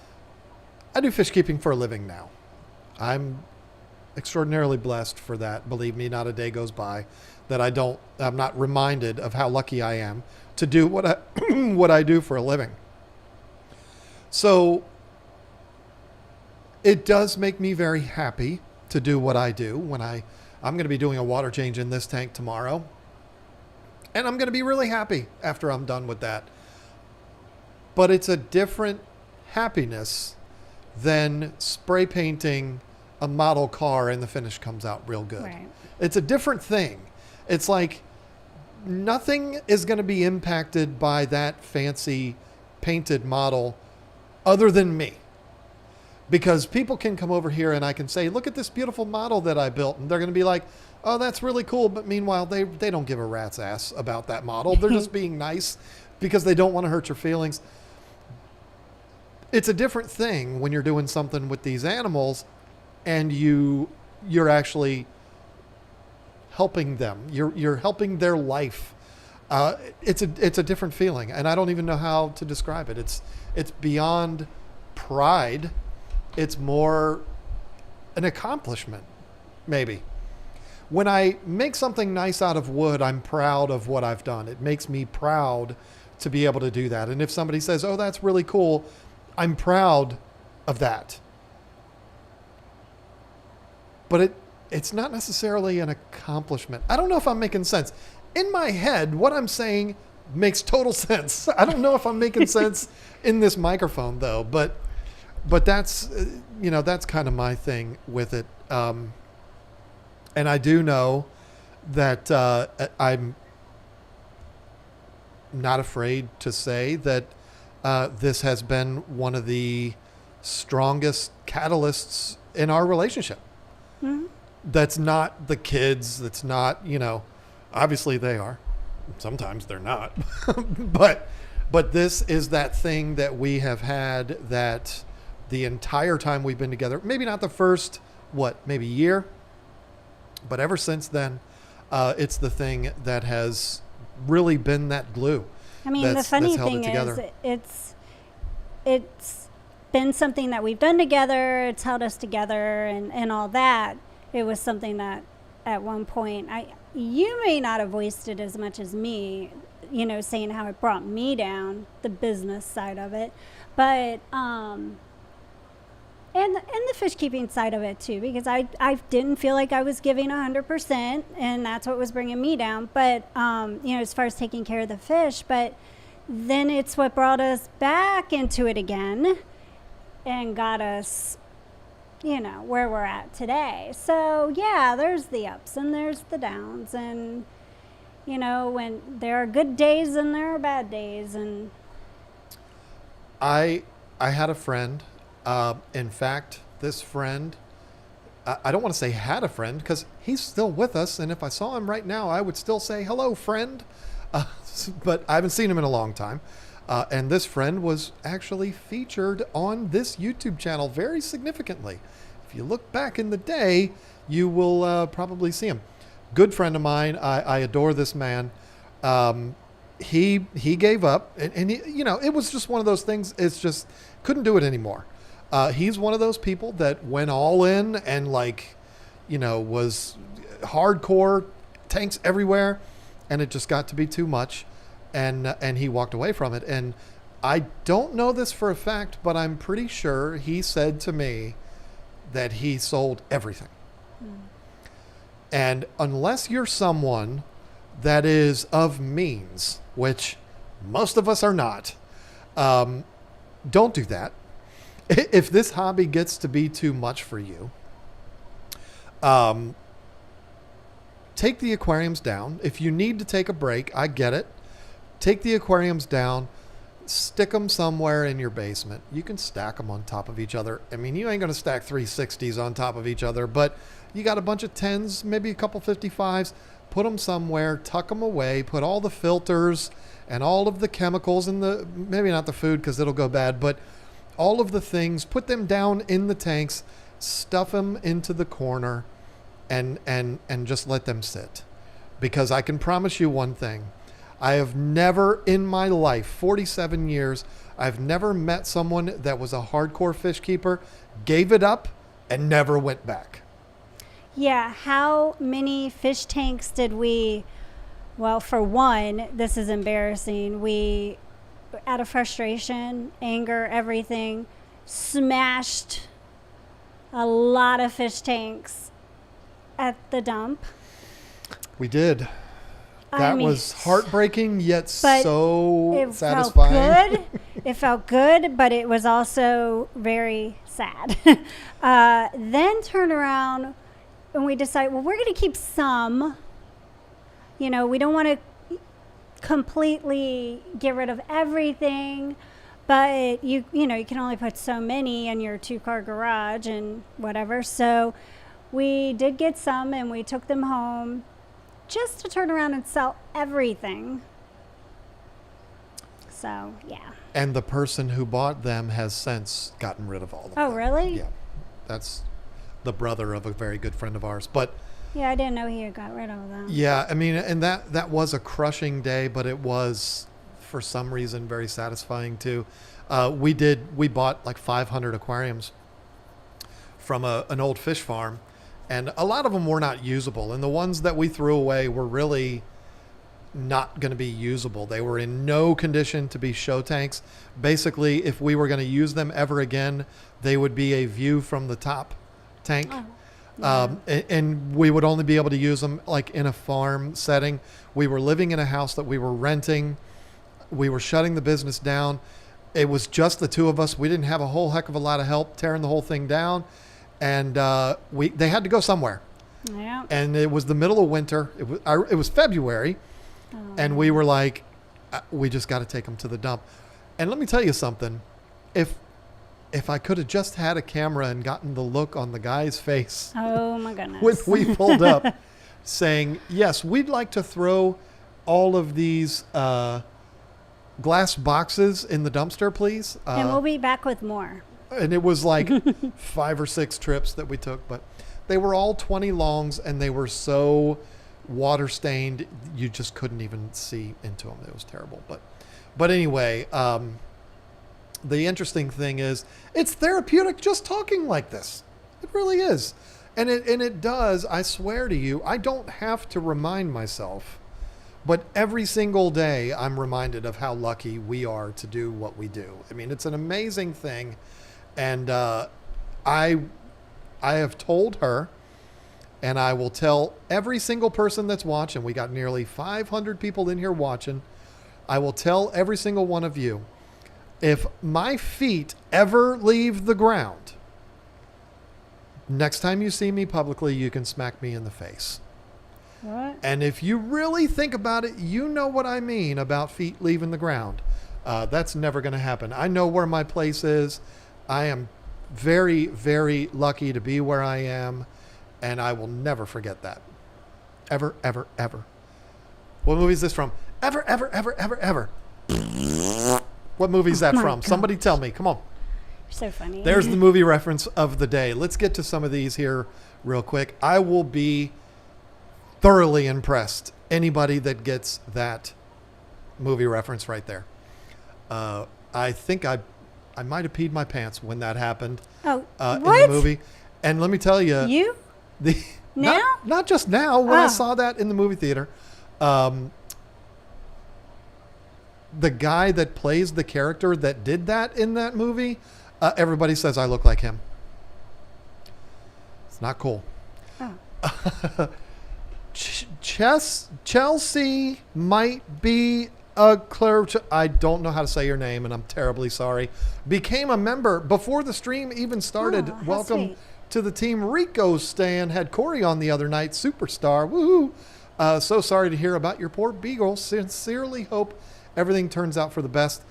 I do fish keeping for a living now. I'm extraordinarily blessed for that. Believe me, not a day goes by that I'm not reminded of how lucky I am to do what I do for a living. So it does make me very happy to do what I do. When I'm going to be doing a water change in this tank tomorrow, and I'm going to be really happy after I'm done with that. But it's a different happiness than spray painting a model car and the finish comes out real good. Right. It's a different thing. It's like nothing is going to be impacted by that fancy painted model other than me. Because people can come over here and I can say, look at this beautiful model that I built. And they're going to be like, oh, that's really cool. But meanwhile, they don't give a rat's ass about that model. They're just being nice because they don't want to hurt your feelings. It's a different thing when you're doing something with these animals and you're actually helping them. You're helping their life. It's a different feeling, and I don't even know how to describe it. It's beyond pride. It's more an accomplishment, maybe. When I make something nice out of wood, I'm proud of what I've done. It makes me proud to be able to do that. And if somebody says, oh, that's really cool, I'm proud of that. But it's not necessarily an accomplishment. I don't know if I'm making sense. In my head, what I'm saying makes total sense. I don't know if I'm making sense in this microphone, though. But that's, that's kind of my thing with it. And I do know that I'm not afraid to say that this has been one of the strongest catalysts in our relationship. Mm-hmm. That's not the kids. That's not, obviously they are. Sometimes they're not. but this is that thing that we have had that the entire time we've been together, maybe not the first, maybe year, but ever since then, it's the thing that has really been that glue. I mean, the funny thing is it's been something that we've done together. It's held us together and all that. It was something that at one point, you may not have voiced it as much as me, saying how it brought me down, the business side of it. But, and the fish keeping side of it too, because I didn't feel like I was giving 100%, and that's what was bringing me down. But, as far as taking care of the fish, but then it's what brought us back into it again and got us, where we're at today. So yeah, there's the ups and there's the downs, and, when there are good days and there are bad days. And I had a friend, in fact, this friend, I don't want to say had a friend because he's still with us. And if I saw him right now, I would still say, hello, friend. But I haven't seen him in a long time. And this friend was actually featured on this YouTube channel very significantly. If you look back in the day, you will probably see him. Good friend of mine. I adore this man. He gave up, and he, it was just one of those things. It's just couldn't do it anymore. He's one of those people that went all in and was hardcore, tanks everywhere, and it just got to be too much, and he walked away from it. And I don't know this for a fact, but I'm pretty sure he said to me that he sold everything. Mm. And unless you're someone that is of means, which most of us are not, don't do that. If this hobby gets to be too much for you, take the aquariums down. If you need to take a break, I get it. Take the aquariums down, stick them somewhere in your basement. You can stack them on top of each other. I mean, you ain't going to stack 360s on top of each other, but you got a bunch of 10s, maybe a couple 55s. Put them somewhere, tuck them away, put all the filters and all of the chemicals and maybe not the food because it'll go bad, but all of the things, put them down in the tanks, stuff them into the corner, and just let them sit. Because I can promise you one thing. I have never in my life, 47 years, I've never met someone that was a hardcore fish keeper, gave it up, and never went back. Yeah, how many fish tanks did we, well, for one, this is embarrassing, we, out of frustration, anger, everything, smashed a lot of fish tanks at the dump. We did. That was heartbreaking, yet so satisfying. Felt good. It felt good, but it was also very sad. Then turn around and we decide, well, we're going to keep some. We don't want to completely get rid of everything, but you can only put so many in your 2-car garage and whatever. So We did get some, and we took them home just to turn around and sell everything. So, yeah. And the person who bought them has since gotten rid of all of them. Oh, really? Yeah. That's the brother of a very good friend of ours. But Yeah, I didn't know he had got rid of them. yeah, I mean, and that was a crushing day, but it was, for some reason, very satisfying too. We bought like 500 aquariums from an old fish farm, and a lot of them were not usable. And the ones that we threw away were really not going to be usable. They were in no condition to be show tanks. Basically, if we were going to use them ever again, they would be a view from the top tank. Oh, yeah. And we would only be able to use them like in a farm setting. We were living in a house that we were renting. We were shutting the business down. It was just the two of us. We didn't have a whole heck of a lot of help tearing the whole thing down. And they had to go somewhere. Yeah. And it was the middle of winter. It was February. Oh. And we were like, we just got to take them to the dump. And let me tell you something. If I could have just had a camera and gotten the look on the guy's face Oh, my goodness. when we pulled up saying, yes, we'd like to throw all of these glass boxes in the dumpster, please. And we'll be back with more. And it was like 5 or 6 trips that we took, but they were all 20 longs, and they were so water stained you just couldn't even see into them. It was terrible. But anyway, the interesting thing is it's therapeutic just talking like this. It really is. And it does, I swear to you, I don't have to remind myself, but every single day I'm reminded of how lucky we are to do what we do. I mean, it's an amazing thing. And I have told her, and I will tell every single person that's watching, we got nearly 500 people in here watching. I will tell every single one of you, if my feet ever leave the ground, next time you see me publicly, you can smack me in the face. What? And if you really think about it, you know what I mean about feet leaving the ground. That's never going to happen. I know where my place is. I am very, very lucky to be where I am, and I will never forget that. Ever, ever, ever. What movie is this from? Ever, ever, ever, ever, ever. What movie is that Oh my from? gosh. Somebody tell me. Come on. You're so funny. There's the movie reference of the day. Let's get to some of these here real quick. I will be thoroughly impressed. Anybody that gets that movie reference right there. I think I might have peed my pants when that happened Oh, in what? the movie. And let me tell you, You? the Now? not just now, when I Oh. saw that in the movie theater, the guy that plays the character that did that in that movie, everybody says I look like him. It's not cool. Oh. Chelsea might be a I don't know how to say your name, and I'm terribly sorry. Became a member before the stream even started. Oh, how Welcome sweet. to the team. Rico Stan had Corey on the other night. Superstar. Woohoo. So sorry to hear about your poor beagle. Sincerely hope everything turns out for the best.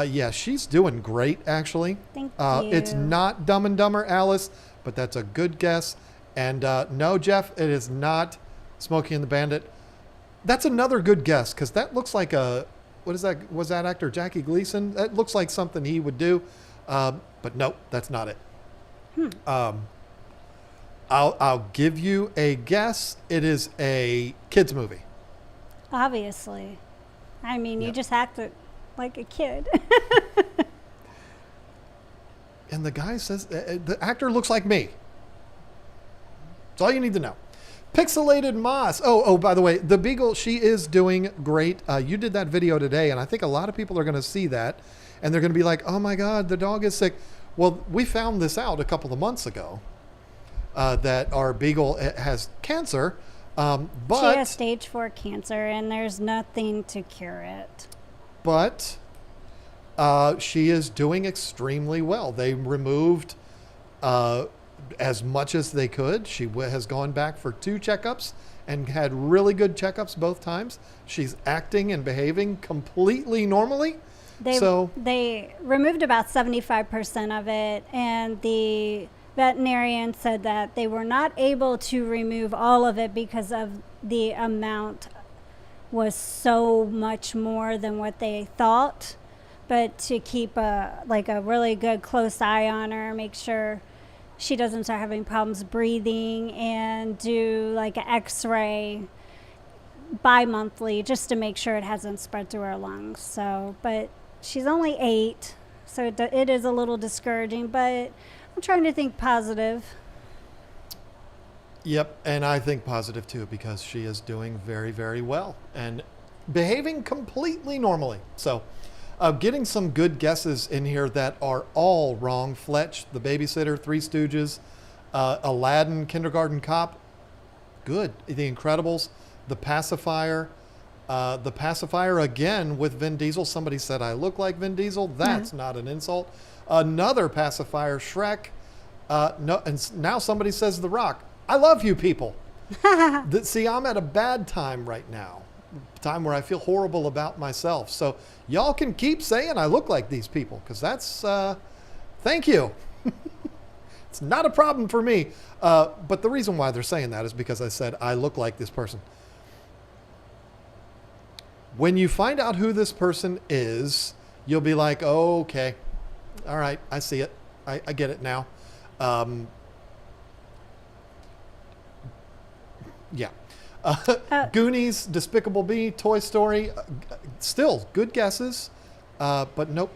Yeah, she's doing great, actually. Thank It's you. not Dumb and Dumber Alice, but that's a good guess. And no, Jeff, it is not Smokey and the Bandit. That's another good guess, because that looks like a... What is that? Was that actor Jackie Gleason? That looks like something he would do. But no, that's not it. I'll give you a guess. It is a kids movie. Obviously. I mean, you Yep. just acted like a kid. And the guy says the actor looks like me. That's all you need to know. Pixelated Moss. Oh, by the way, the Beagle, she is doing great. You did that video today, and I think a lot of people are going to see that, and they're going to be like, oh my God, the dog is sick. Well, we found this out a couple of months ago, that our Beagle has cancer, She but has stage 4 cancer, and there's nothing to cure it. she is doing extremely well. They removed as much as they could. She has gone back for 2 checkups and had really good checkups both times. She's acting and behaving completely normally. They removed about 75% of it, and the veterinarian said that they were not able to remove all of it because of the amount was so much more than what they thought. But to keep a really good close eye on her, make sure she doesn't start having problems breathing, and do like an x-ray bi-monthly just to make sure it hasn't spread to her lungs. So, but she's only 8, so it is a little discouraging, but I'm trying to think positive. Yep, and I think positive too, because she is doing very, very well and behaving completely normally. So, getting some good guesses in here that are all wrong. Fletch, the babysitter, Three Stooges, Aladdin, Kindergarten Cop, good. The Incredibles, The Pacifier. The Pacifier again with Vin Diesel. Somebody said I look like Vin Diesel. That's not an insult. Another Pacifier, Shrek. No, and now somebody says The Rock. I love you people. See, I'm at a bad time right now. Time where I feel horrible about myself. So y'all can keep saying I look like these people, because that's, thank you. It's not a problem for me. But the reason why they're saying that is because I said I look like this person. When you find out who this person is, you'll be like, oh, okay. All right, I see it. I get it now. Yeah. Goonies, Despicable Me, Toy Story, still good guesses, but nope.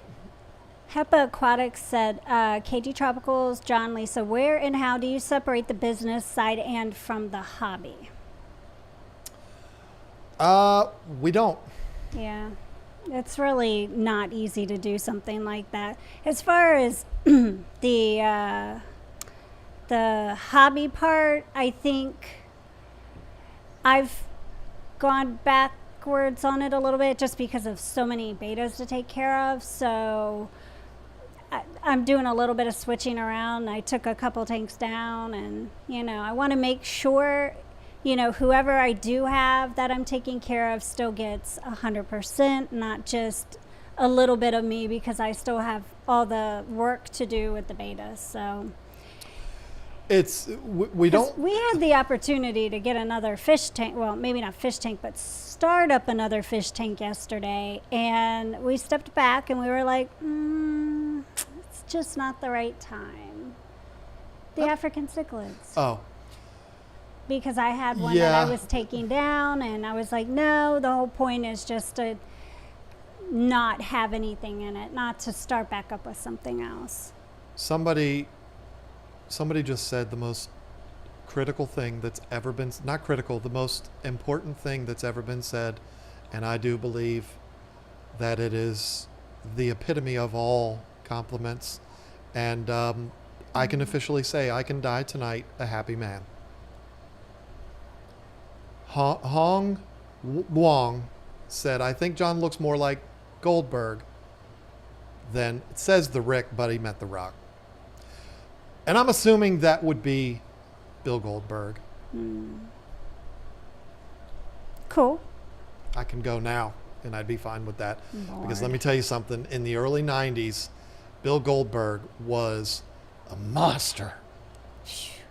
HEPA Aquatics said, KG Tropicals, John, Lisa, where and how do you separate the business side and from the hobby? We don't. Yeah, it's really not easy to do something like that. As far as the hobby part, I think I've gone backwards on it a little bit just because of so many betas to take care of. So I'm doing a little bit of switching around. I took a couple tanks down, and, I want to make sure, whoever I do have that I'm taking care of still gets 100%, not just a little bit of me, because I still have all the work to do with the betas. So we don't. We had the opportunity to get another fish tank. Well, maybe not fish tank, but start up another fish tank yesterday. And we stepped back and we were like, it's just not the right time. The African cichlids. Oh. Because I had one that I was taking down, and I was like, no, the whole point is just to not have anything in it, not to start back up with something else. Somebody just said the most critical thing that's ever been, not critical, the most important thing that's ever been said. And I do believe that it is the epitome of all compliments. And I can officially say I can die tonight a happy man. Hong Wong said, I think John looks more like Goldberg than, it says the Rick, but he meant the Rock. And I'm assuming that would be Bill Goldberg. Cool. I can go now, and I'd be fine with that. Lord. Because let me tell you something. In the early 90s, Bill Goldberg was a monster.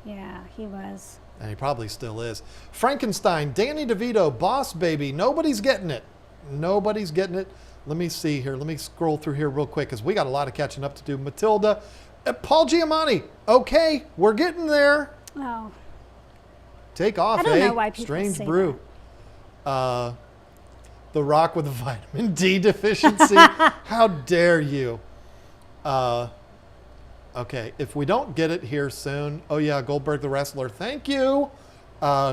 Yeah, he was. And he probably still is. Frankenstein, Danny DeVito, Boss Baby. Nobody's getting it. Nobody's getting it. Let me see here. Let me scroll through here real quick, because we got a lot of catching up to do. Matilda. Paul Giamatti. Okay, we're getting there. Oh. Take off, I don't know why people Strange say brew. The Rock with a vitamin D deficiency. How dare you? Okay, if we don't get it here soon. Oh yeah, Goldberg the wrestler. Thank you.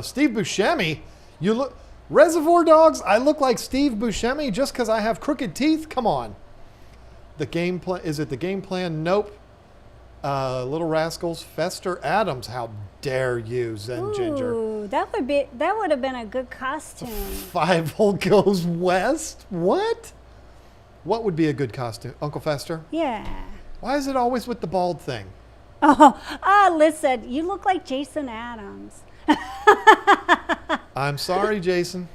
Steve Buscemi. You look Reservoir Dogs. I look like Steve Buscemi just because I have crooked teeth. Come on. The game plan. Is it the game plan? Nope. Little Rascals, Fester Adams. How dare you, Zen Ginger? Ooh, that would have been a good costume. Fievel Goes West. What? What would be a good costume, Uncle Fester? Yeah. Why is it always with the bald thing? Listen, you look like Jason Adams. I'm sorry, Jason.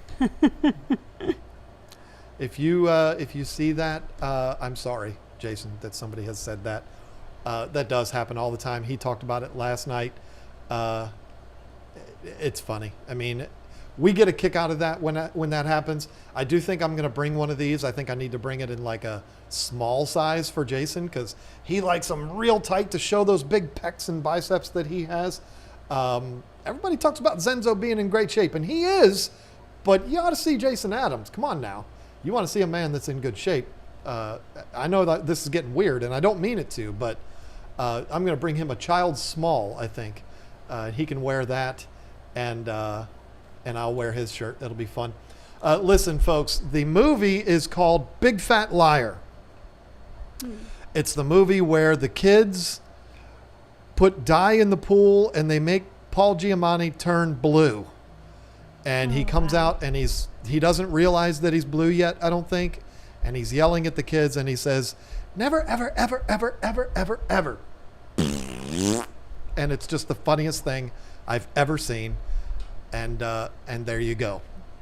If you see that, I'm sorry, Jason, that somebody has said that. That does happen all the time. He talked about it last night. It's funny. I mean, we get a kick out of that when that happens. I do think I'm going to bring one of these. I think I need to bring it in like a small size for Jason because he likes them real tight to show those big pecs and biceps that he has. Everybody talks about Zenzo being in great shape, and he is, but you ought to see Jason Adams. Come on now. You want to see a man that's in good shape. I know that this is getting weird, and I don't mean it to, but I'm going to bring him a child small, I think. He can wear that, and I'll wear his shirt. It'll be fun. Listen, folks, the movie is called Big Fat Liar. It's the movie where the kids put dye in the pool and they make Paul Giamatti turn blue. And he comes out and he doesn't realize that he's blue yet, I don't think. And he's yelling at the kids and he says, never, ever, ever, ever, ever, ever, ever. And it's just the funniest thing I've ever seen. And there you go.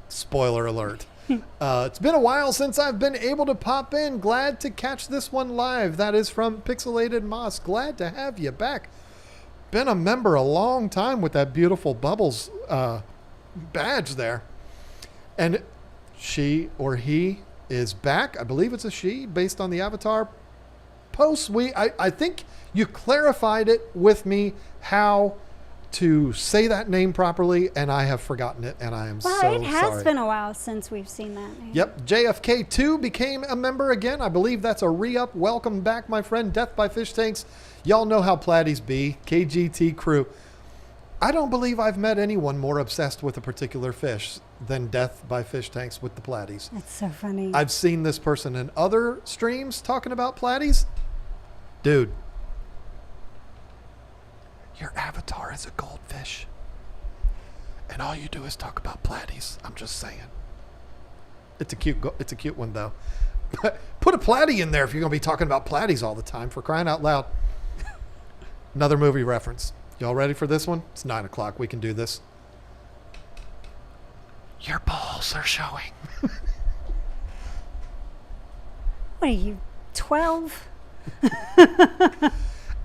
Spoiler alert. It's been a while since I've been able to pop in. Glad to catch this one live. That is from Pixelated Moss. Glad to have you back. Been a member a long time with that beautiful Bubbles badge there. And she or he is back. I believe it's a she based on the avatar posts. I think you clarified it with me how to say that name properly, and I have forgotten it, and I am so sorry. Well, it has been a while since we've seen that name. Yep, JFK2 became a member again. I believe that's a re-up. Welcome back, my friend. Death by Fish Tanks. Y'all know how Platties be. KGT crew. I don't believe I've met anyone more obsessed with a particular fish than Death by Fish Tanks with the Platties. That's so funny. I've seen this person in other streams talking about Platties. Dude. Your avatar is a goldfish. And all you do is talk about Platties. I'm just saying. It's a cute one, though. Put a Platty in there if you're going to be talking about Platties all the time, for crying out loud. Another movie reference. Y'all ready for this one? It's 9 o'clock. We can do this. Your balls are showing. What are you, 12?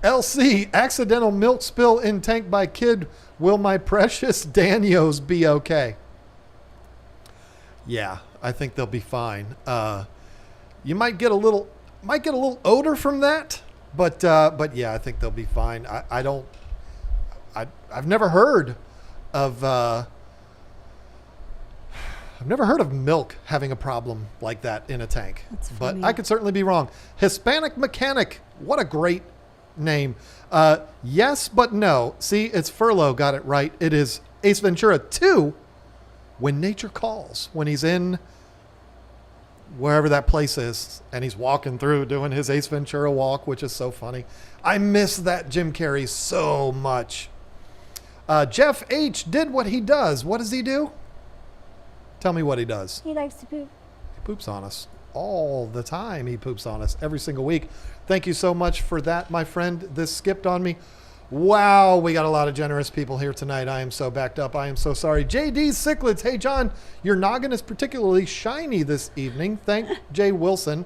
LC, accidental milk spill in tank by kid. Will my precious Danios be okay? Yeah, I think they'll be fine. You might get a little odor from that, but yeah, I think they'll be fine. I've never heard of milk having a problem like that in a tank. That's but funny. I could certainly be wrong. Hispanic Mechanic, what a great name. Yes, but no. See, it's Furlow got it right. It is Ace Ventura 2, When Nature Calls, when he's in wherever that place is and he's walking through doing his Ace Ventura walk, which is so funny. I miss that Jim Carrey so much. Jeff H. did what he does. What does he do? Tell me what he does. He likes to poop. He poops on us all the time. He poops on us every single week. Thank you so much for that, my friend. This skipped on me. Wow, we got a lot of generous people here tonight. I am so backed up. I am so sorry. JD Cichlids. Hey, John, your noggin is particularly shiny this evening. Thank Jay Wilson.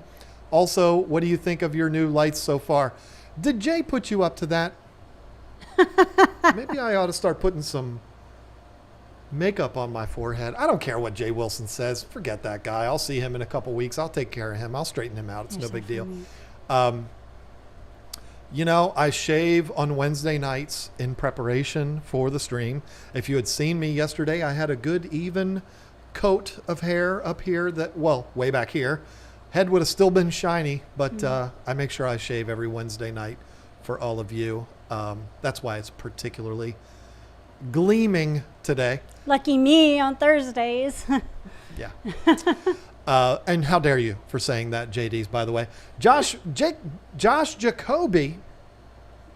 Also, what do you think of your new lights so far? Did Jay put you up to that? Maybe I ought to start putting some makeup on my forehead. I don't care what Jay Wilson says. Forget that guy. I'll see him in a couple weeks. I'll take care of him. I'll straighten him out. It's no big deal. You know, I shave on Wednesday nights in preparation for the stream. If you had seen me yesterday, I had a good even coat of hair up here that, well, way back here. Head would have still been shiny, but I make sure I shave every Wednesday night for all of you. That's why it's particularly gleaming today. Lucky me on Thursdays. Yeah. And how dare you for saying that, JD's, by the way. Josh Jacoby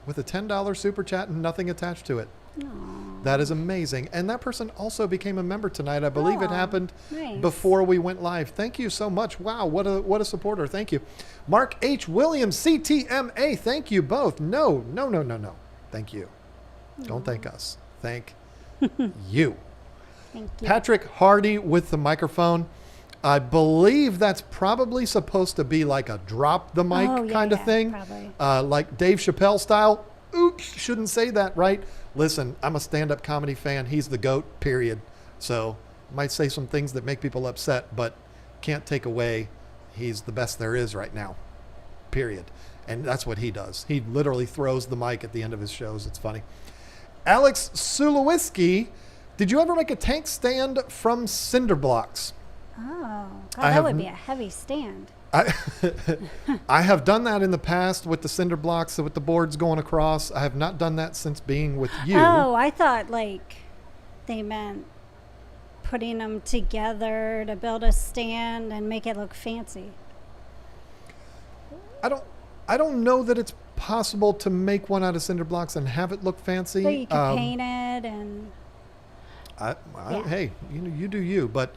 with a $10 super chat and nothing attached to it. Aww. That is amazing. And that person also became a member tonight. I believe it happened nice. before we went live. Thank you so much. Wow, what a supporter. Thank you. Mark H. Williams, CTMA. Thank you both. No. Thank you. Don't thank us. Thank you. Thank you. Patrick Hardy with the microphone. I believe that's probably supposed to be like a drop the mic kind of thing. Probably. Like Dave Chappelle style. Oops, shouldn't say that, right? Listen, I'm a stand-up comedy fan. He's the GOAT, period. So might say some things that make people upset, but can't take away he's the best there is right now, period. And that's what he does. He literally throws the mic at the end of his shows. It's funny. Alex Sulewiski, did you ever make a tank stand from cinder blocks? Oh, God, that would be a heavy stand. I have done that in the past with the cinder blocks, with the boards going across. I have not done that since being with you. Oh, I thought like they meant putting them together to build a stand and make it look fancy. I don't know that it's possible to make one out of cinder blocks and have it look fancy. So you can paint it and. Hey, you do you, but.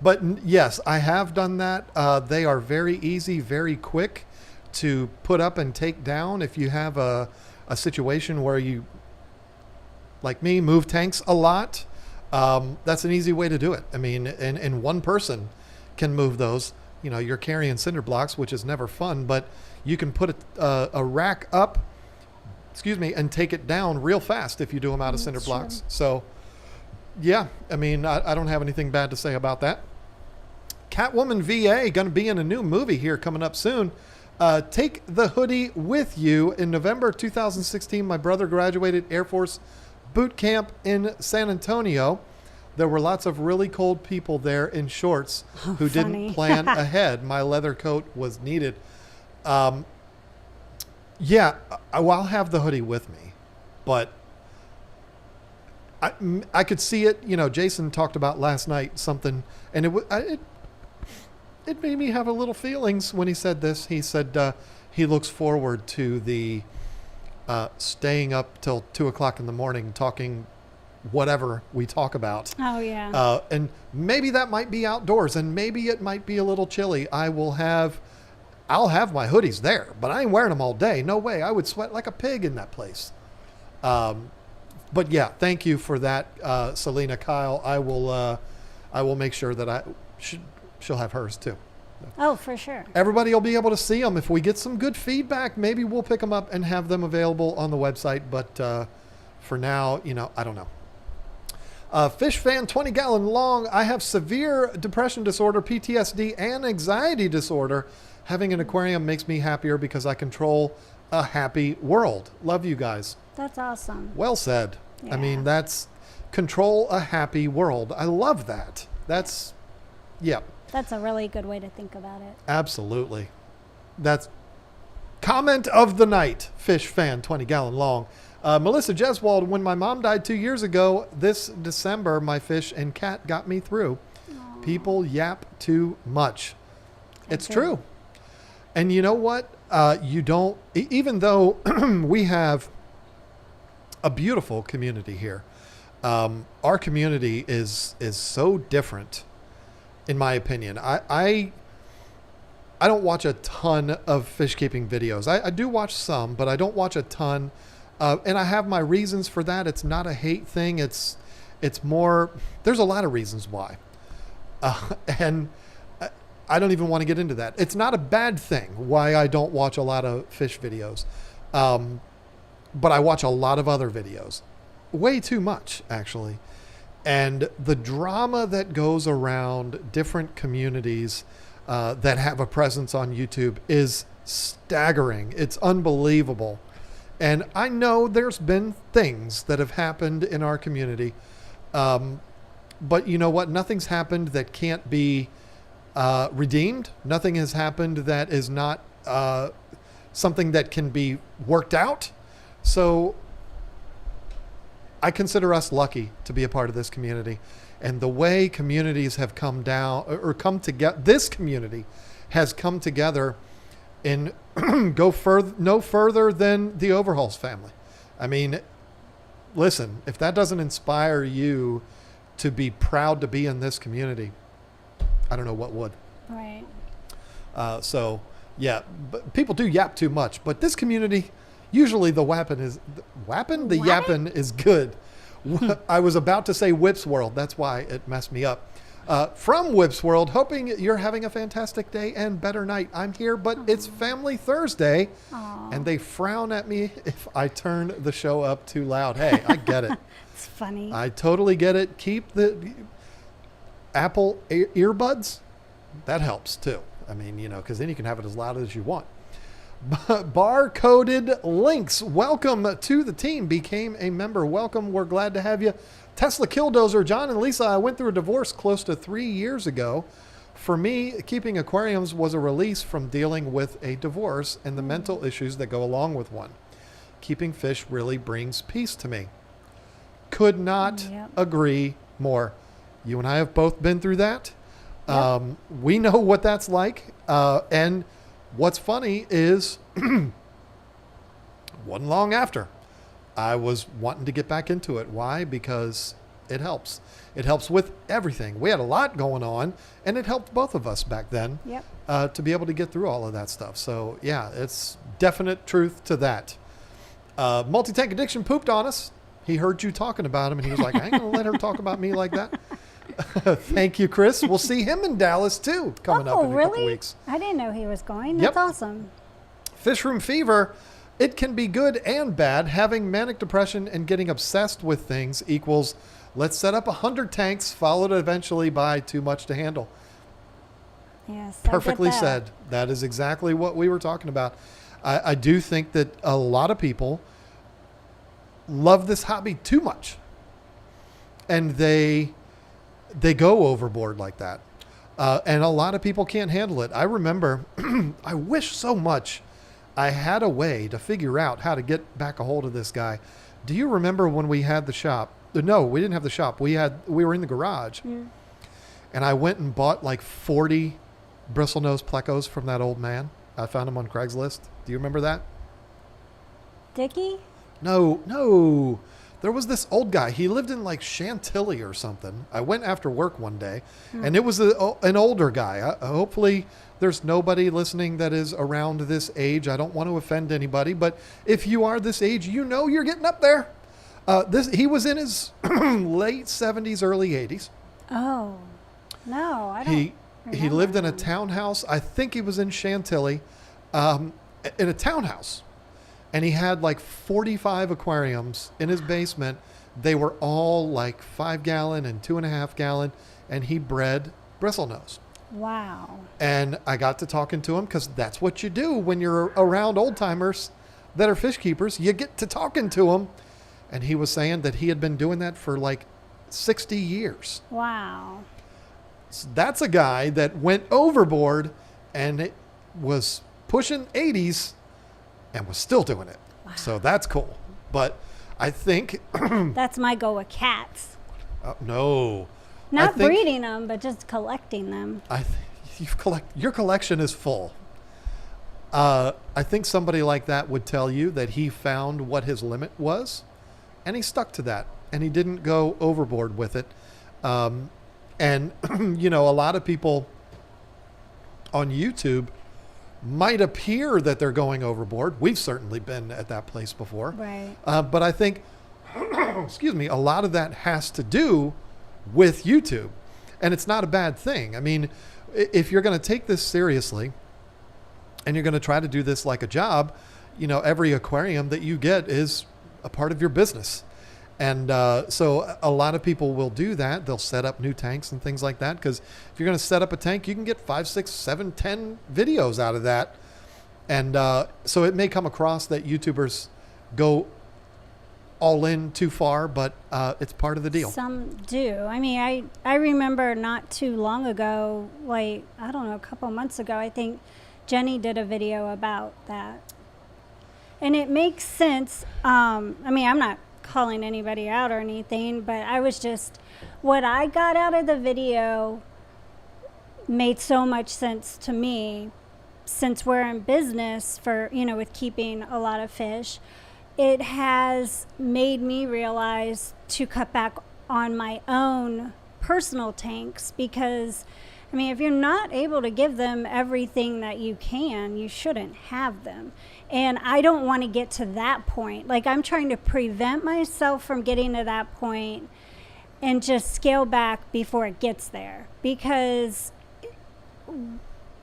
But yes, I have done that. They are very easy, very quick to put up and take down. If you have a situation where you, like me, move tanks a lot, that's an easy way to do it. I mean, and one person can move those. You know, you're carrying cinder blocks, which is never fun, but you can put a rack up, and take it down real fast if you do them out of cinder blocks. So. Yeah, I mean, I don't have anything bad to say about that. Catwoman VA, going to be in a new movie here coming up soon. Take the hoodie with you. In November 2016, my brother graduated Air Force boot camp in San Antonio. There were lots of really cold people there in shorts who didn't plan ahead. My leather coat was needed. I'll have the hoodie with me, but I could see it. You know, Jason talked about last night something, and it made me have a little feelings when he said this. He said he looks forward to the staying up till 2:00 in the morning talking whatever we talk about. Oh yeah. And maybe that might be outdoors, and maybe it might be a little chilly. I'll have my hoodies there, but I ain't wearing them all day. No way. I would sweat like a pig in that place. But yeah, thank you for that, Selena Kyle. I will make sure that she'll have hers too. Oh, for sure. Everybody will be able to see them. If we get some good feedback, maybe we'll pick them up and have them available on the website. But for now, I don't know. Fish fan 20 gallon long. I have severe depression disorder, PTSD, and anxiety disorder. Having an aquarium makes me happier because I control a happy world. Love you guys. That's awesome. Well said. Yeah. I mean, that's control a happy world. I love that. That's a really good way to think about it. Absolutely. That's comment of the night, fish fan 20 gallon long. Melissa Jeswald, when my mom died 2 years ago, this December, my fish and cat got me through. Aww. People yap too much. It's true. And you know what? You don't, even though we have a beautiful community here, our community is so different, in my opinion. I don't watch a ton of fish keeping videos. I do watch some, but I don't watch a ton. And I have my reasons for that. It's not a hate thing. It's more, there's a lot of reasons why. And I don't even want to get into that. It's not a bad thing why I don't watch a lot of fish videos. But I watch a lot of other videos. Way too much, actually. And the drama that goes around different communities that have a presence on YouTube is staggering. It's unbelievable. And I know there's been things that have happened in our community. But you know what? Nothing's happened that can't be redeemed. Nothing has happened that is not something that can be worked out. So I consider us lucky to be a part of this community. And the way communities have come down or come together, this community has come together and go no further than the Overhauls family. I mean, listen, if that doesn't inspire you to be proud to be in this community, I don't know what would. Right. So yeah, but people do yap too much, but this community, usually the yapping is good. I was about to say Whip's World. That's why it messed me up. From Whip's World, hoping you're having a fantastic day and better night. I'm here, but it's Family Thursday, and they frown at me if I turn the show up too loud. Hey, I get it. It's funny. I totally get it. Keep the Apple earbuds. That helps too. I mean, because then you can have it as loud as you want. Bar-coded links. Welcome to the team. Became a member. Welcome. We're glad to have you. Tesla Killdozer, John and Lisa, I went through a divorce close to 3 years ago. For me, keeping aquariums was a release from dealing with a divorce and the mental issues that go along with one. Keeping fish really brings peace to me. Could not agree more. You and I have both been through that. Yep. We know what that's like. And what's funny is wasn't long after I was wanting to get back into it. Why? Because it helps. It helps with everything. We had a lot going on, and it helped both of us back then to be able to get through all of that stuff. So, yeah, it's definite truth to that. Multi-tank addiction pooped on us. He heard you talking about him, and he was like, I ain't going to let her talk about me like that. Thank you, Chris. We'll see him in Dallas, too, coming up in a couple weeks. I didn't know he was going. That's awesome. Fishroom fever. It can be good and bad. Having manic depression and getting obsessed with things equals let's set up 100 tanks, followed eventually by too much to handle. Yes, perfectly said. That is exactly what we were talking about. I do think that a lot of people love this hobby too much, and they go overboard like that. And a lot of people can't handle it. I remember, I wish so much I had a way to figure out how to get back a hold of this guy. Do you remember when we had the shop? No, we didn't have the shop. We were in the garage, and I went and bought like 40 bristlenose plecos from that old man. I found him on Craigslist. Do you remember that? Dickie? No. There was this old guy. He lived in like Chantilly or something. I went after work one day, and it was an older guy. Hopefully there's nobody listening that is around this age. I don't want to offend anybody, but if you are this age, you're getting up there. He was in his late 70s, early 80s. Oh, no, I don't. He lived in a townhouse. I think he was in Chantilly, in a townhouse. And he had like 45 aquariums in his basement. They were all like 5-gallon and 2.5-gallon. And he bred bristlenose. Wow. And I got to talking to him because that's what you do when you're around old timers that are fish keepers. You get to talking to them. And he was saying that he had been doing that for like 60 years. Wow. So that's a guy that went overboard and it was pushing 80s and was still doing it. Wow. So that's cool. But I think... that's my go with cats. No. Not breeding them, but just collecting them. Your collection is full. I think somebody like that would tell you that he found what his limit was, and he stuck to that, and he didn't go overboard with it. And, a lot of people on YouTube might appear that they're going overboard. We've certainly been at that place before. Right. But I think, excuse me, a lot of that has to do with YouTube. And it's not a bad thing. I mean, if you're going to take this seriously and you're going to try to do this like a job, every aquarium that you get is a part of your business. And so a lot of people will do that. They'll set up new tanks and things like that. Because if you're going to set up a tank, you can get 5, 6, 7, 10 videos out of that. And so it may come across that YouTubers go all in too far, but it's part of the deal. Some do. I mean, I remember not too long ago, a couple months ago, I think Jenny did a video about that. And it makes sense. I'm not calling anybody out or anything, but I was just, what I got out of the video made so much sense to me, since we're in business for, with keeping a lot of fish. It has made me realize to cut back on my own personal tanks, because if you're not able to give them everything that you can, you shouldn't have them. And I don't want to get to that point. Like, I'm trying to prevent myself from getting to that point and just scale back before it gets there, because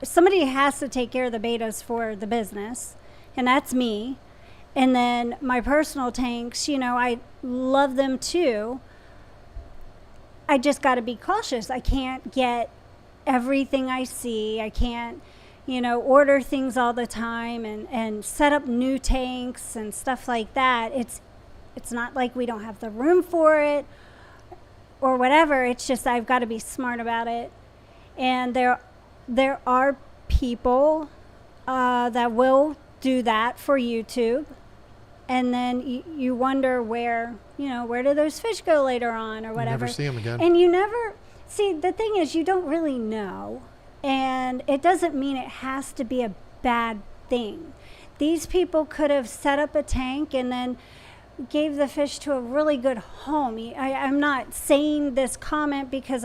somebody has to take care of the betas for the business, and that's me. And then my personal tanks, I love them too. I just got to be cautious. I can't get everything I see. I can't, order things all the time and set up new tanks and stuff like that. It's not like we don't have the room for it or whatever. It's just I've got to be smart about it. And there are people that will do that for YouTube. And then you wonder where do those fish go later on or whatever. You never see them again. And you never see, the thing is, you don't really know. And it doesn't mean it has to be a bad thing. These people could have set up a tank and then gave the fish to a really good home. I'm not saying this comment because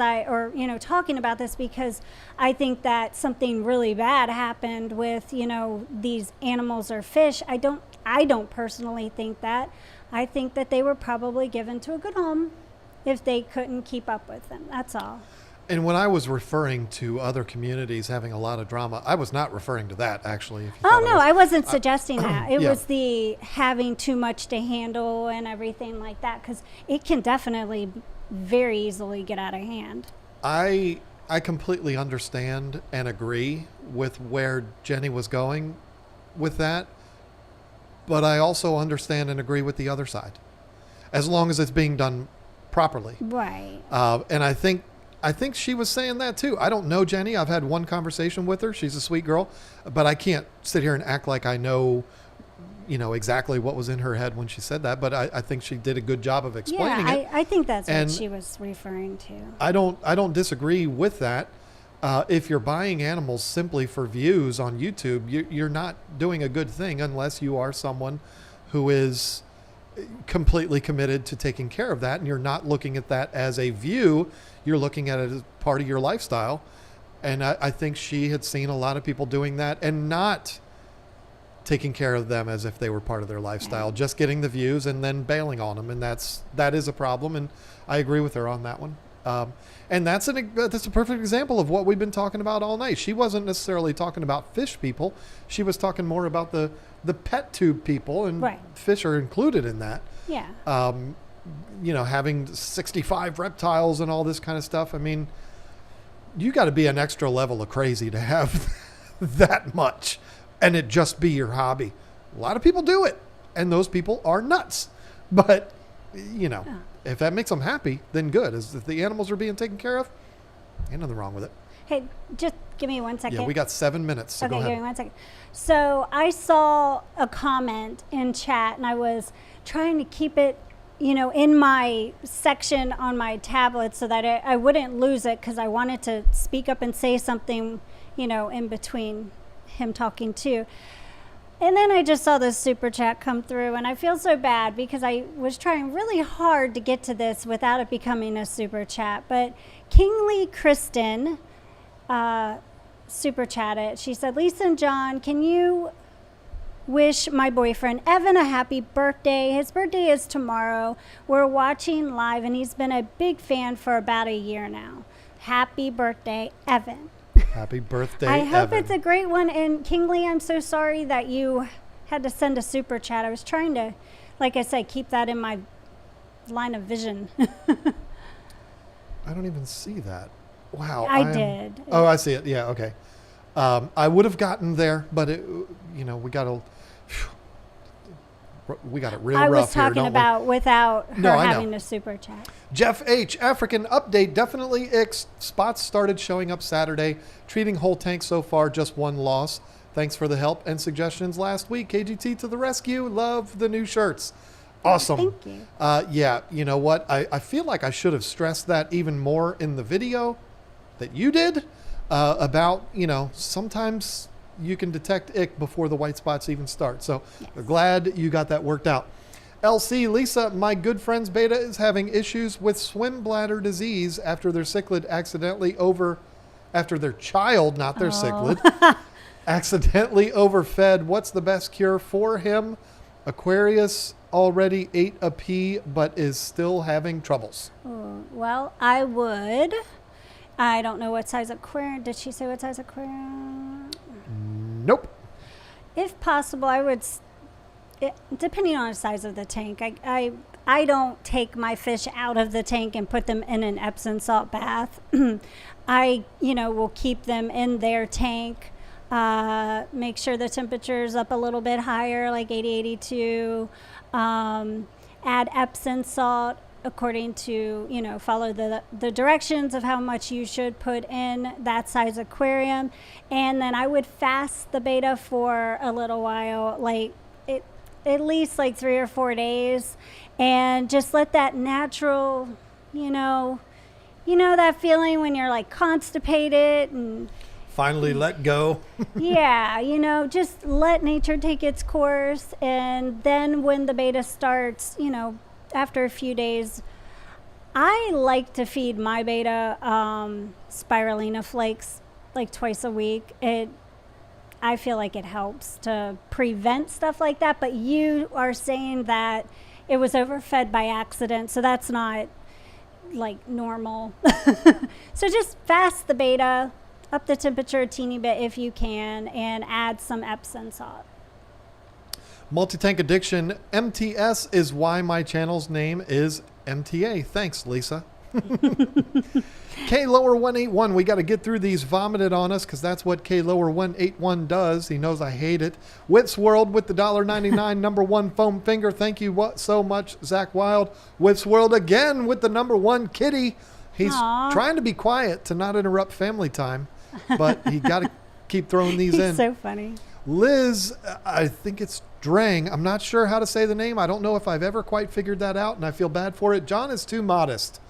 talking about this because I think that something really bad happened with, these animals or fish. I don't personally think that. I think that they were probably given to a good home if they couldn't keep up with them. That's all. And when I was referring to other communities having a lot of drama, I was not referring to that, actually. If you I wasn't suggesting that. It yeah. was the having too much to handle and everything like that, because it can definitely very easily get out of hand. I completely understand and agree with where Jenny was going with that, but I also understand and agree with the other side, as long as it's being done properly. Right. And I think she was saying that too. I don't know Jenny. I've had one conversation with her. She's a sweet girl, but I can't sit here and act like I know, exactly what was in her head when she said that. But I think she did a good job of explaining it. I think that's what she was referring to. I don't disagree with that. If you're buying animals simply for views on YouTube, you're not doing a good thing unless you are someone who is completely committed to taking care of that, and you're not looking at that as a view. You're looking at it as part of your lifestyle. And I think she had seen a lot of people doing that and not taking care of them as if they were part of their lifestyle, just getting the views and then bailing on them. And that is a problem. And I agree with her on that one. And that's a perfect example of what we've been talking about all night. She wasn't necessarily talking about fish people. She was talking more about the pet tube people, and right. Fish are included in that. Yeah. Having 65 reptiles and all this kind of stuff. I mean, you got to be an extra level of crazy to have that much and it just be your hobby. A lot of people do it, and those people are nuts. But, if that makes them happy, then good. If the animals are being taken care of, ain't nothing wrong with it. Hey, just give me 1 second. Yeah, we got 7 minutes, so okay, go ahead. give me 1 second. So I saw a comment in chat, and I was trying to keep it, in my section on my tablet so that I wouldn't lose it, because I wanted to speak up and say something, in between him talking too. And then I just saw this super chat come through, and I feel so bad because I was trying really hard to get to this without it becoming a super chat. But Kingly Kristen super chatted. She said, Lisa and John, can you wish my boyfriend Evan a happy birthday? His birthday is tomorrow. We're watching live, and he's been a big fan for about a year now. Happy birthday, Evan. Happy birthday, I hope Evan. it's a great one. And Kingly, I'm so sorry that you had to send a super chat. I was trying to, like I said, keep that in my line of vision. I don't even see that. Wow. I did. Oh, I see it. Yeah, okay. I would have gotten there, but we got it real rough here, I was talking about without her I know. having a super chat. Jeff H. African update. Definitely spots started showing up Saturday. Treating whole tank so far, just one loss. Thanks for the help and suggestions last week. KGT to the rescue. Love the new shirts. Awesome. Thank you. Yeah, you know what? I feel like I should have stressed that even more in the video that you did about, sometimes you can detect ick before the white spots even start. So Yes. glad you got that worked out. LC, Lisa, my good friend's beta is having issues with swim bladder disease after their cichlid after their child, not their cichlid, accidentally overfed. What's the best cure for him? Aquarius already ate a pea but is still having troubles. Oh, well, I would. I don't know what size aquarium. Did she say what size aquarium? Nope. If possible, I would, depending on the size of the tank, I don't take my fish out of the tank and put them in an Epsom salt bath. I, will keep them in their tank, make sure the temperature's up a little bit higher, like 80, 82, add Epsom salt according to, follow the directions of how much you should put in that size aquarium. And then I would fast the beta for a little while, at least like 3 or 4 days, and just let that natural, that feeling when you're like constipated and Finally let go. yeah, just let nature take its course. And then when the beta starts, after a few days, I like to feed my beta spirulina flakes like twice a week. I feel like it helps to prevent stuff like that, but you are saying that it was overfed by accident, so that's not like normal. So just fast the beta, up the temperature a teeny bit if you can, and add some Epsom salt. Multi-tank addiction, MTS, is why my channel's name is MTA. Thanks, Lisa. K Lower 181, we got to get through these vomited on us because that's what K Lower 181 does. He knows I hate it. Whips World with the $1.99 number one foam finger. Thank you so much, Zach Wild. Whips World again with the number one kitty. He's trying to be quiet to not interrupt family time, but he got to keep throwing these in. He's so funny. Liz, I think it's Drang. I'm not sure how to say the name. I don't know if I've ever quite figured that out, and I feel bad for it. John is too modest.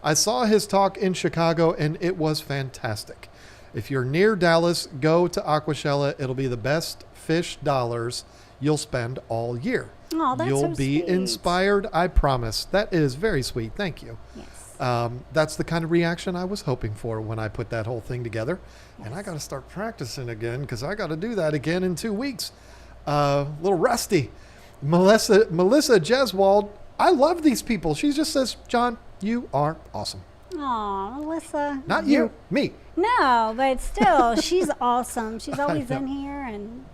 I saw his talk in Chicago, and it was fantastic. If you're near Dallas, go to Aquashella. It'll be the best fish dollars you'll spend all year. Oh, that's You'll so be sweet. inspired, I promise. That is very sweet. Thank you. Yes. That's the kind of reaction I was hoping for when I put that whole thing together. Yes. And I got to start practicing again because I got to do that again in 2 weeks. A little rusty. Melissa Jeswald, I love these people. She just says, John, you are awesome. Aw, Melissa. Not you, me. No, but still, she's awesome. She's always in here and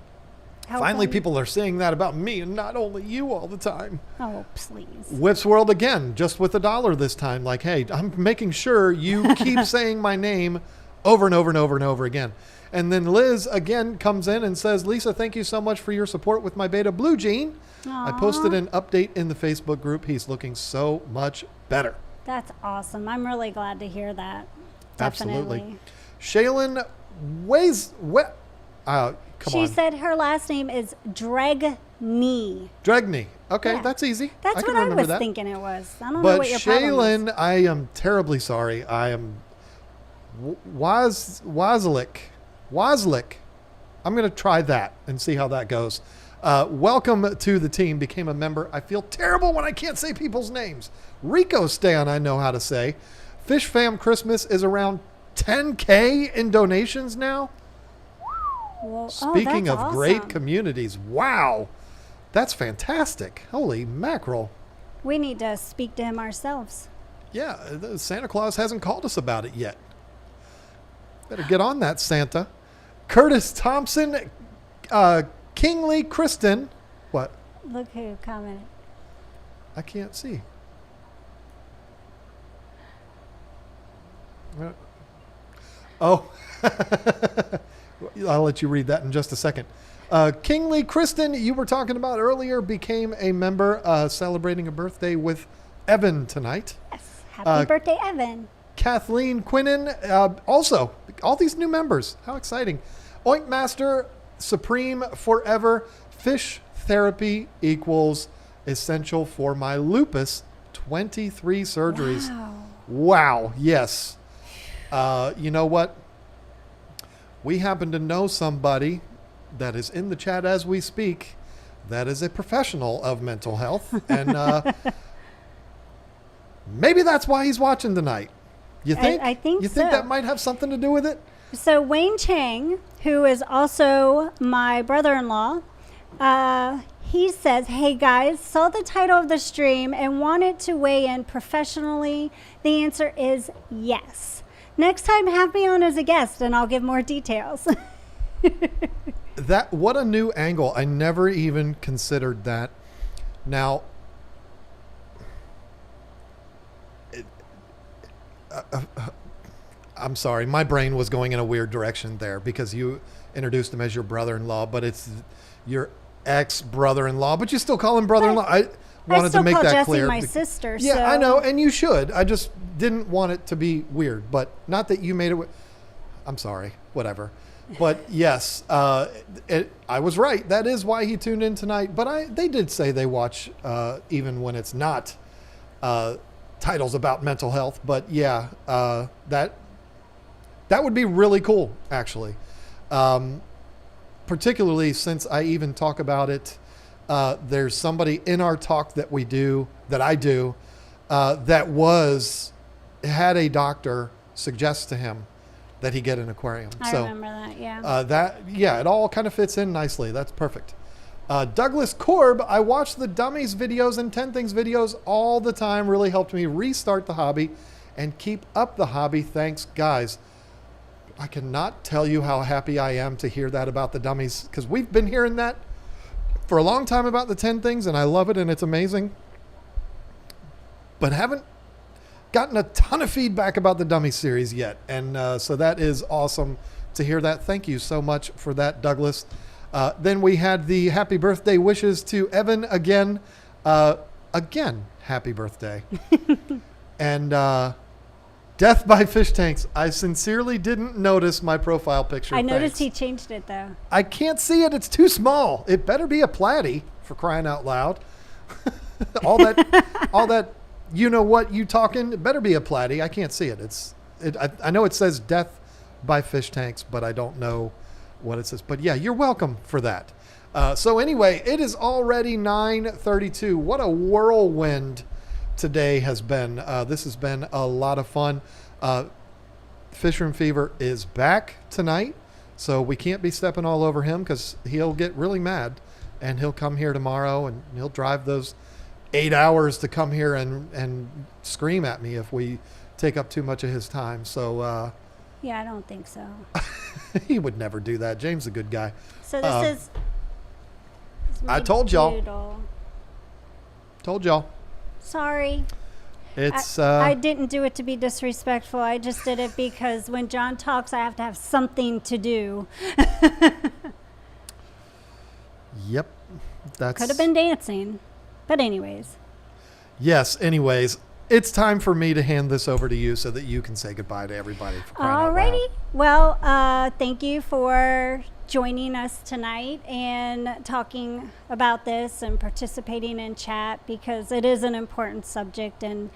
helping. Finally, people are saying that about me and not only you all the time. Oh, please. Whips World again, just with $1 this time. Like, hey, I'm making sure you keep saying my name over and over and over and over again. And then Liz again comes in and says, Lisa, thank you so much for your support with my beta Blue Jean. Aww. I posted an update in the Facebook group. He's looking so much better. That's awesome. I'm really glad to hear that. Absolutely. Definitely. Shaylin come She on. said her last name is Dregney. Dregney. Okay, Yeah. that's easy. That's can what I remember was that. thinking it was. I don't know But what your problem Shaylin, is. I am terribly sorry. I am Wazlik. I'm going to try that and see how that goes. Welcome to the team. Became a member. I feel terrible when I can't say people's names. Rico Stan, I know how to say. Fish Fam Christmas is around 10K in donations now. Well, Speaking that's of great awesome. communities, wow. That's fantastic. Holy mackerel. We need to speak to him ourselves. Yeah, Santa Claus hasn't called us about it yet. Better get on that, Santa. Curtis Thompson, Kingly Kristen. What? Look who commented. I can't see. Oh. I'll let you read that in just a second. Kingly Kristen, you were talking about earlier, became a member celebrating a birthday with Evan tonight. Yes. Happy birthday, Evan. Kathleen Quinnen, also, all these new members. How exciting. Oink Master, Supreme Forever, Fish Therapy equals essential for my lupus, 23 surgeries. Wow, yes. You know what? We happen to know somebody that is in the chat as we speak that is a professional of mental health. And maybe that's why he's watching tonight. You think? I think You think so. that might have something to do with it? So Wayne Chang, who is also my brother-in-law, he says, "Hey guys, saw the title of the stream and wanted to weigh in professionally. The answer is yes. Next time, have me on as a guest and I'll give more details." What a new angle. I never even considered that. Now, I'm sorry, my brain was going in a weird direction there because you introduced him as your brother-in-law, but it's your ex-brother-in-law, but you still call him brother-in-law. I wanted to make that Jessie clear. my sister. Yeah, so. I know, and you should. I just didn't want it to be weird, but not that you made it. I'm sorry, whatever. But yes, I was right. That is why he tuned in tonight. But they did say they watch even when it's not titles about mental health. But yeah, that would be really cool, actually. Particularly since I even talk about it. There's somebody in our talk that I do, that had a doctor suggest to him that he get an aquarium. I remember that, yeah. It all kind of fits in nicely. That's perfect. Douglas Korb, I watch the Dummies videos and 10 Things videos all the time. Really helped me restart the hobby and keep up the hobby. Thanks, guys. I cannot tell you how happy I am to hear that about the Dummies, because we've been hearing that for a long time about the 10 Things, and I love it, and it's amazing. But haven't gotten a ton of feedback about the Dummies series yet, and so that is awesome to hear that. Thank you so much for that, Douglas. Then we had the happy birthday wishes to Evan again. Again, happy birthday. And Death by Fish Tanks. I sincerely didn't notice my profile picture. I noticed he changed it, though. I can't see it. It's too small. It better be a platy, for crying out loud. all that, you know what you talking? It better be a platy. I can't see it. I know it says Death by Fish Tanks, but I don't know what it says. But yeah, you're welcome for that. So anyway, it is already 9:32. What a whirlwind today has been. This has been a lot of fun. Fisher and Fever is back tonight, so we can't be stepping all over him because he'll get really mad, and he'll come here tomorrow and he'll drive those 8 hours to come here and scream at me if we take up too much of his time. So yeah, I don't think so. he would never do that. James is a good guy. So this is I told y'all. doodle. Told y'all. Sorry. It's I didn't do it to be disrespectful. I just did it because when John talks, I have to have something to do. Yep. That's Could have been dancing. But anyways. Yes, anyways. It's time for me to hand this over to you so that you can say goodbye to everybody. For crying out loud. Alrighty. Well, thank you for joining us tonight and talking about this and participating in chat, because it is an important subject, and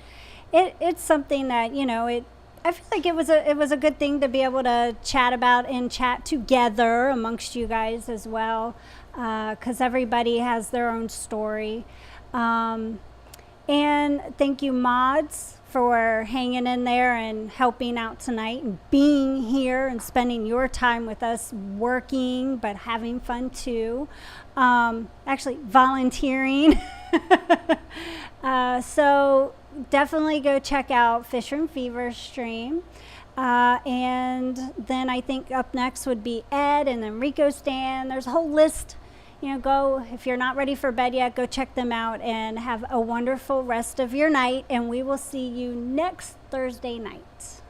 it's something that, I feel like it was a good thing to be able to chat about and chat together amongst you guys as well, because everybody has their own story. And thank you, mods, for hanging in there and helping out tonight and being here and spending your time with us, working but having fun too. Actually volunteering. So definitely go check out Fisher and Fever stream. And then I think up next would be Ed and then Rico Stan. There's a whole list. Go, if you're not ready for bed yet, go check them out and have a wonderful rest of your night. And we will see you next Thursday night.